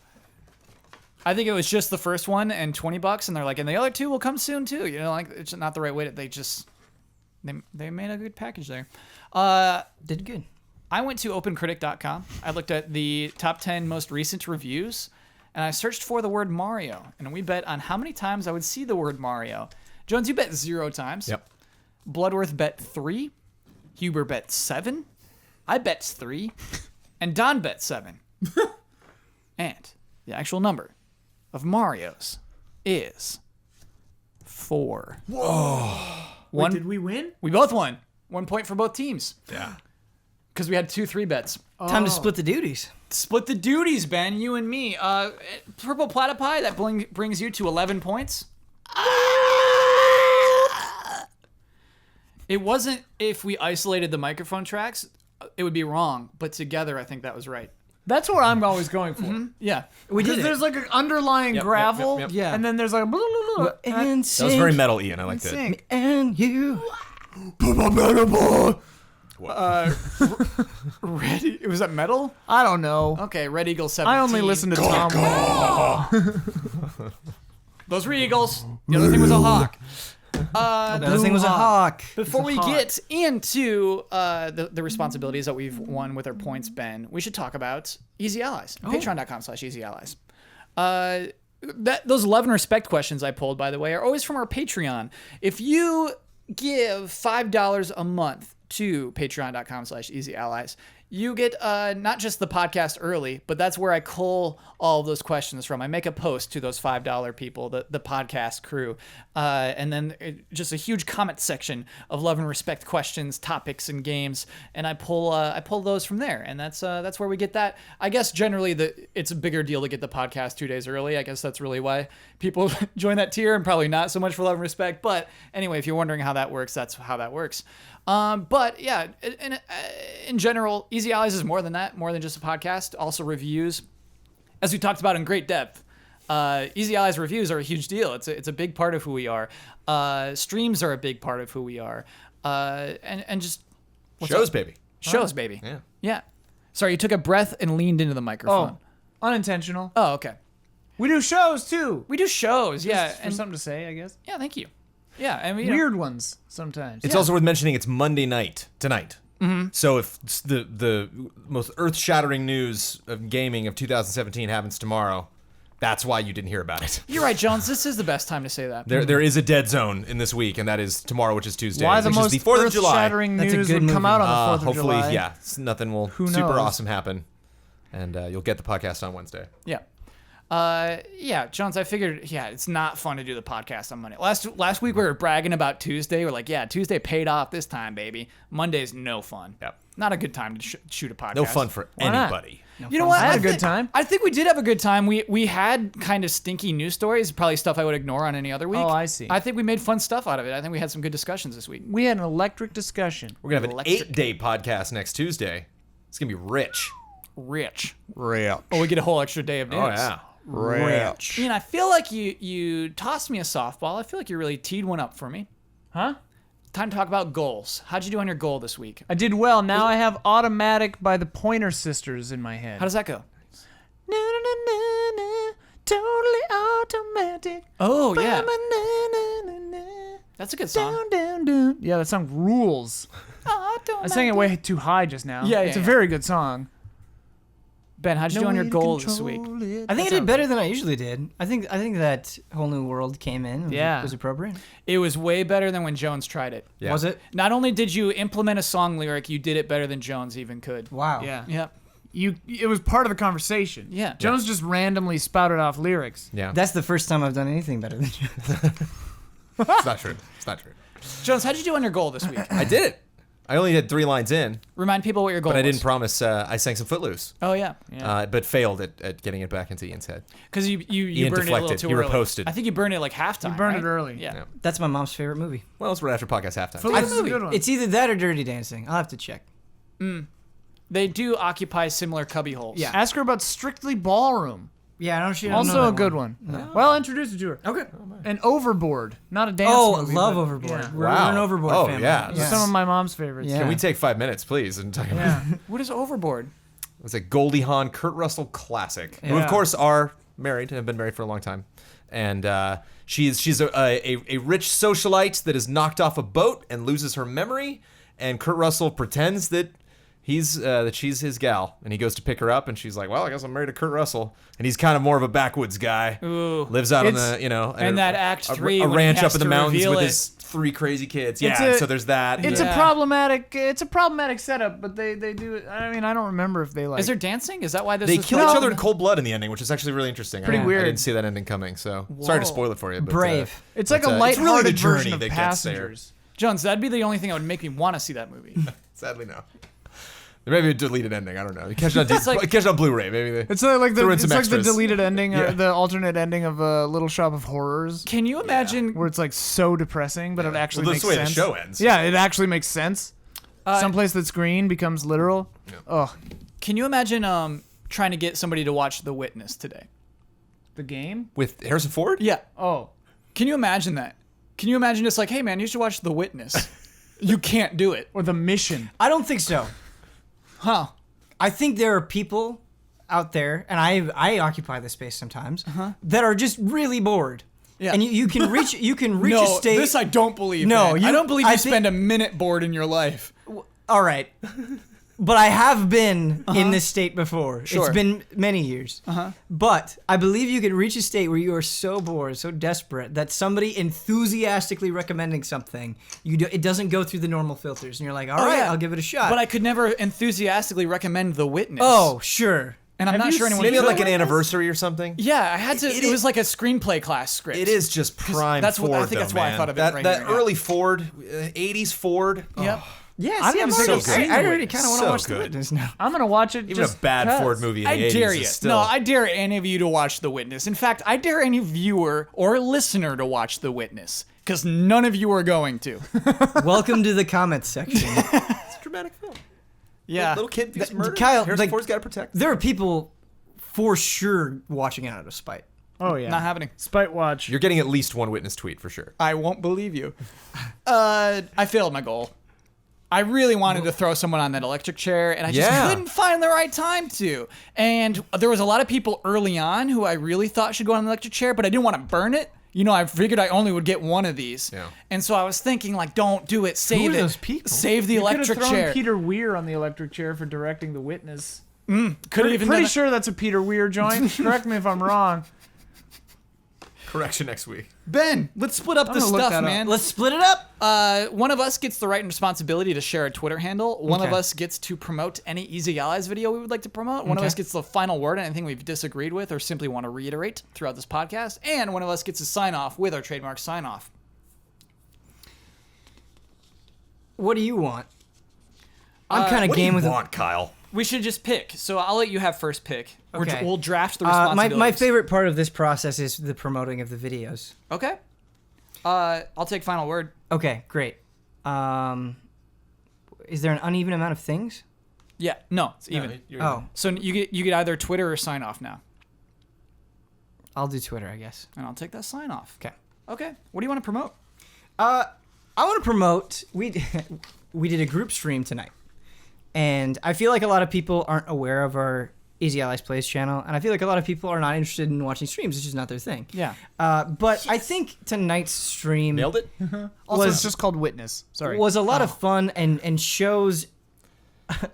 I think it was just the first one and $20, and they're like, and the other 2 will come soon too. You know, like it's not the right way. They made a good package there. Did good. I went to OpenCritic.com. I looked at the top 10 most recent reviews, and I searched for the word Mario, and we bet on how many times I would see the word Mario. Jones, you bet 0 times. Yep. Bloodworth bet 3. Huber bet 7. I bet 3. And Don bet 7. And the actual number of Marios is 4. Wait, did we win? We both won. 1 point for both teams. Yeah. Because we had 2 3-bets. Time to split the duties. Split the duties, Ben, you and me. Purple Platypi, that brings you to 11 points. It wasn't if we isolated the microphone tracks, it would be wrong. But together, I think that was right. That's what I'm always going for. Yeah. We Because did there's it. like an underlying Yep, gravel, yep. Yeah. and then there's like a blah, blah, blah, And That was very metal, Ian. I liked it. sync. And you. Red. Was that metal? I don't know. Okay, Red Eagle 17. I only listen to Tom. Those were eagles. The other thing was a hawk. The other thing was a hawk. Before we hawk. get into the responsibilities that we've won with our points, Ben, we should talk about Easy Allies. Patreon.com/Easy Allies. Those 11 respect questions I pulled, by the way, are always from our Patreon. If you give $5 a month to patreon.com/Easy Allies, you get not just the podcast early, but that's where I cull all of those questions from. I make a post to those $5 people, the podcast crew, and then just a huge comment section of love and respect questions, topics, and games, and I pull those from there, and that's where we get that. I guess generally it's a bigger deal to get the podcast 2 days early. I guess that's really why people join that tier, and probably not so much for love and respect. But anyway, if you're wondering how that works, that's how that works. But yeah, in general, Easy Allies is more than that, more than just a podcast. Also reviews, as we talked about in great depth. Easy Allies reviews are a huge deal. It's a big part of who we are. Streams are a big part of who we are. And just Shows, baby. shows, baby. Yeah. Yeah. Sorry, you took a breath and leaned into the microphone. Oh, unintentional. Oh, okay. We do shows too. We do shows, yeah. Just for And something to say, I guess. yeah, thank you. Yeah, I mean, Weird ones sometimes. It's also worth mentioning it's Monday night tonight. Mm-hmm. So if the most earth-shattering news of gaming of 2017 happens tomorrow, that's why you didn't hear about it. You're right, Jones. This is the best time to say that. There is a dead zone in this week, and that is tomorrow, which is Tuesday. Why the which most is the 4th of July. earth-shattering That's a news good would come movie. out on the 4th of Hopefully, July? yeah, super knows? awesome happen, and you'll get the podcast on Wednesday. Yeah. Yeah, Jones, I figured, yeah, it's not fun to do the podcast on Monday. Last week we were bragging about Tuesday. We're like, yeah, Tuesday paid off this time, baby. Monday's no fun. Yep. Not a good time to shoot a podcast. No fun for Why not? anybody. You know what? I had a thi- good time. I think we did have a good time. We had kind of stinky news stories, probably stuff I would ignore on any other week. Oh, I see. I think we made fun stuff out of it. I think we had some good discussions this week. We had an electric discussion. We're gonna have an Electric. 8-day podcast next Tuesday. It's gonna be rich. Rich. Rich. Oh, we get a whole extra day of news. Oh yeah. Rich. Ian, I feel like you tossed me a softball. I feel like you really teed one up for me. Huh? Time to talk about goals. How'd you do on your goal this week? I did well. Now I have Automatic by the Pointer Sisters in my head. How does that go? Na, na, na, na, na, totally automatic. Oh, yeah. Na, na, na, na. That's a good song. Down, down, down. Yeah, that song rules. I sang it way too high just now. Yeah, it's yeah, a yeah. very good song. Ben, how'd you do on your goal this week? I think I did better than I usually did. I think that Whole New World came in. Was appropriate. It was way better than when Jones tried it. Yeah. Was it? Not only did you implement a song lyric, you did it better than Jones even could. Wow. Yeah. Yep. It was part of the conversation. Yeah. Jones just randomly spouted off lyrics. Yeah. That's the first time I've done anything better than you. It's not true. It's not true. Jones, how'd you do on your goal this week? I did it. I only had 3 lines in, Remind people what your goal but I was. didn't promise. I sang some Footloose, Oh, yeah. but failed at getting it back into Ian's head. Because you Ian burned it a little deflected. too He early. riposted. I think you burned it like halftime. You burned right? it early. Yeah. Yeah. That's my mom's favorite movie. Well, it's right after podcast halftime. Footloose is a good one. It's either that or Dirty Dancing. I'll have to check. They do occupy similar cubby holes. Yeah. Ask her about Strictly Ballroom. Yeah, I don't. She don't Also know a that good one. one. Well, introduce it to her. Okay. And Overboard, not a dance Oh, movie. love but- Overboard. Yeah. We're Wow. an Overboard Oh, family. yeah. Those are some of my mom's favorites. Yeah. Can we take 5 minutes, please, and talk about Yeah. What is Overboard? It's a Goldie Hawn, Kurt Russell classic, who Yeah. of course are married and have been married for a long time, and she's a rich socialite that is knocked off a boat and loses her memory, and Kurt Russell pretends that she's his gal, and he goes to pick her up, and she's like, well, I guess I'm married to Kurt Russell, and he's kind of more of a backwoods guy. Ooh. Lives out on It's- the And that Act 3 a when he ranch has up in the to mountains reveal with it. his 3 crazy kids. It's Yeah, a- so there's that. It's Yeah. a problematic setup, but they do it. I mean, I don't remember if they like. Is there dancing? Is that why this They is kill filmed? each other in cold blood in the ending, which is actually really interesting. Pretty I weird. didn't see that ending coming, so sorry to Whoa. spoil it for you. But, Brave. It's like but, a it's really the lighthearted journey version of that gets there. Passengers. Jones, that'd be the only thing that would make me want to see that movie. Sadly, no. There may be a deleted ending. I don't know. You catch it on, like- catch it on Blu-ray. Maybe they. It's like the Threw in some the extras. deleted ending, Yeah. or the alternate ending of Little Shop of Horrors, Can you imagine? where it's like so depressing, but it actually Well, makes that's the way sense. the show ends. Yeah, it actually makes sense. Someplace that's green becomes literal. Oh, Can you imagine trying to get somebody to watch The Witness today? the game. With Harrison Ford. Yeah. Oh, Can you imagine that? Can you imagine just like, hey man, you should watch The Witness? You can't do it. or the mission. I don't think so. Huh. I think there are people out there, and I occupy this space sometimes, that are just really bored. Yeah. And you can reach No, a state. this I don't believe. No, man. you- I don't believe you I think- spend a minute bored in your life. All right. But I have been in this state before. Sure. It's been many years. But I believe you can reach a state where you are so bored, so desperate, that somebody enthusiastically recommending something, it doesn't go through the normal filters. And you're like, all right, yeah. I'll give it a shot. But I could never enthusiastically recommend The Witness. Oh, sure. and I'm Have not you sure anyone. Maybe could. like an anniversary or something. Yeah, I had to. It was like a screenplay class script. It is just prime that's what- Ford. I think that's though, why I man. thought of it that right that here, yeah. early Ford, 80s Ford. Yep. Yeah, I've see, I'm never already, seen I The already Witness. kind of want to So watch The good. Witness now. I'm gonna watch it. Even just a bad 'cause. Ford movie in the I 80s dare is you. still. No, I dare any of you to watch The Witness. In fact, I dare any viewer or listener to watch The Witness, because none of you are going to. Welcome to the comments section. It's a dramatic film. Yeah. Little kid gets murdered. Kyle, Harrison like- Ford's got to protect. There are people for sure watching it out of spite. Oh yeah. Not happening. Spite watch. You're getting at least one witness tweet for sure. I won't believe you. I failed my goal. I really wanted to throw someone on that electric chair, and I just Yeah. couldn't find the right time to. And there was a lot of people early on who I really thought should go on the electric chair, but I didn't want to burn it. You know, I figured I only would get one of these. Yeah. And so I was thinking, like, don't do it. Save are it. those people? Save the You could have electric thrown chair. Peter Weir on the electric chair for directing The Witness. Could have even Pretty done sure that's a Peter Weir joint. Correct me if I'm wrong. Correction next week. Ben, let's split up the gonna look stuff, that up. man. Let's split it up. One of us gets the right and responsibility to share a Twitter handle. One of Okay. us gets to promote any Easy Allies video we would like to promote. One of Okay. us gets the final word on anything we've disagreed with or simply want to reiterate throughout this podcast. And one of us gets to sign off with our trademark sign off. What do you want? I'm kind of What do you game with want, Kyle? We should just pick. So I'll let you have first pick. Okay. We'll draft the my responsibilities. favorite part of this process is the promoting of the videos. Okay. I'll take final word. Okay, great. Is there an uneven amount of things? Yeah. No, it's even. Oh, So you get either Twitter or sign off now. I'll do Twitter, I guess. And I'll take that sign off. Okay. Okay. What do you want to promote? I want to promote. We did a group stream tonight, and I feel like a lot of people aren't aware of our Easy Allies Plays channel, and I feel like a lot of people are not interested in watching streams. It's just not their thing. Yeah. But I think tonight's stream Nailed it. Also, it's just called Witness. Sorry. was a lot of fun and shows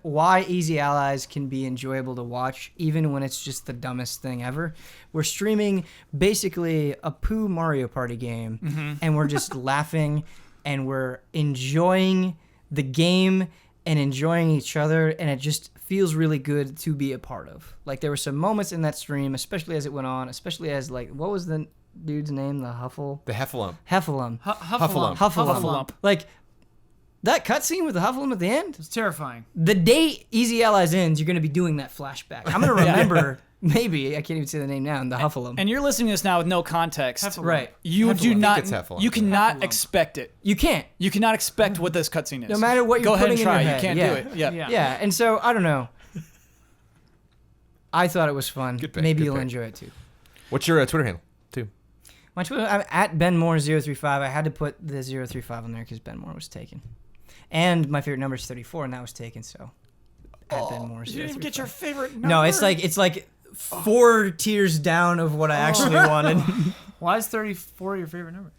why Easy Allies can be enjoyable to watch, even when it's just the dumbest thing ever. We're streaming basically a poo Mario Party game, and we're just laughing, and we're enjoying the game and enjoying each other, and it just feels really good to be a part of. Like, there were some moments in that stream, especially as it went on, especially as, like, what was the dude's name? The Heffalump? Huffalump. Huffalump. Like, that cutscene with the Huffalump at the end? It's terrifying. The day Easy Allies ends, you're going to be doing that flashback. I'm going to remember, maybe, I can't even say the name now, the Huffalump. And you're listening to this now with no context. Right. You do not. it's Heffalump. You cannot expect it. You can't. You cannot expect what this cutscene is. No matter what you're Go ahead putting and try. in your You head. can't do it. Yeah. Yeah, and so, I don't know. I thought it was fun. Good pick, Maybe good you'll pick. enjoy it too. What's your Twitter handle, too? My Twitter, I'm at BenMoore035. I had to put the 035 on there because Ben Moore was taken. And my favorite number is 34, and that was taken, so at BenMoore035. You didn't even get your favorite number. No, it's like 4 tiers down of what I actually wanted. Why is 34 your favorite number?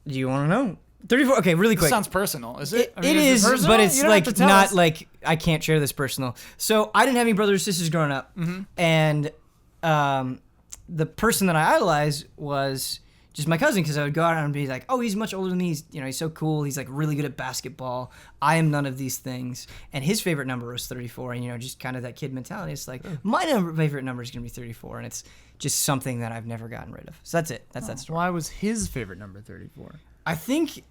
Do you want to know? 34. Okay, really This quick. sounds personal. Is it? It is, personal? but it's You don't have like to tell not us. like I can't share this personal. So I didn't have any brothers or sisters growing up, and the person that I idolized was just my cousin, because I would go out and be like, "Oh, he's much older than me. He's so cool. He's like really good at basketball. I am none of these things." And his favorite number was 34, and just kind of that kid mentality. It's like my favorite number is gonna be 34, and it's just something that I've never gotten rid of. So that's it. That's that story. Why was his favorite number 34? I think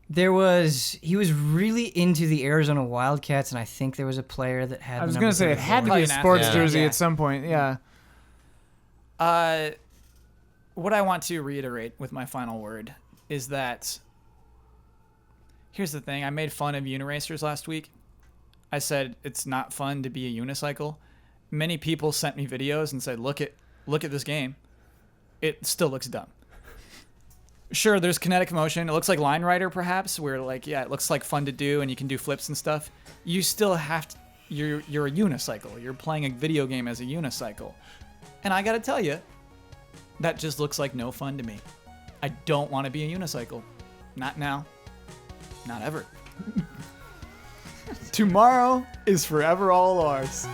he was really into the Arizona Wildcats, and I think there was a player that had. I was the going number to say it 34. had to be Probably a an sports athlete. jersey Yeah. at some point. Yeah. What I want to reiterate with my final word is that here's the thing. I made fun of Uniracers last week. I said it's not fun to be a unicycle. Many people sent me videos and said, look at this game. It still looks dumb. Sure, there's kinetic motion. It looks like Line Rider, perhaps, where it looks like fun to do and you can do flips and stuff. You still have to. You're a unicycle. You're playing a video game as a unicycle, and I gotta tell you, that just looks like no fun to me. I don't want to be a unicycle. Not now. Not ever. Tomorrow is forever all ours.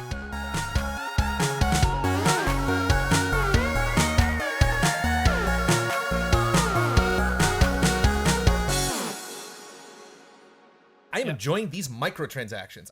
I am enjoying these microtransactions.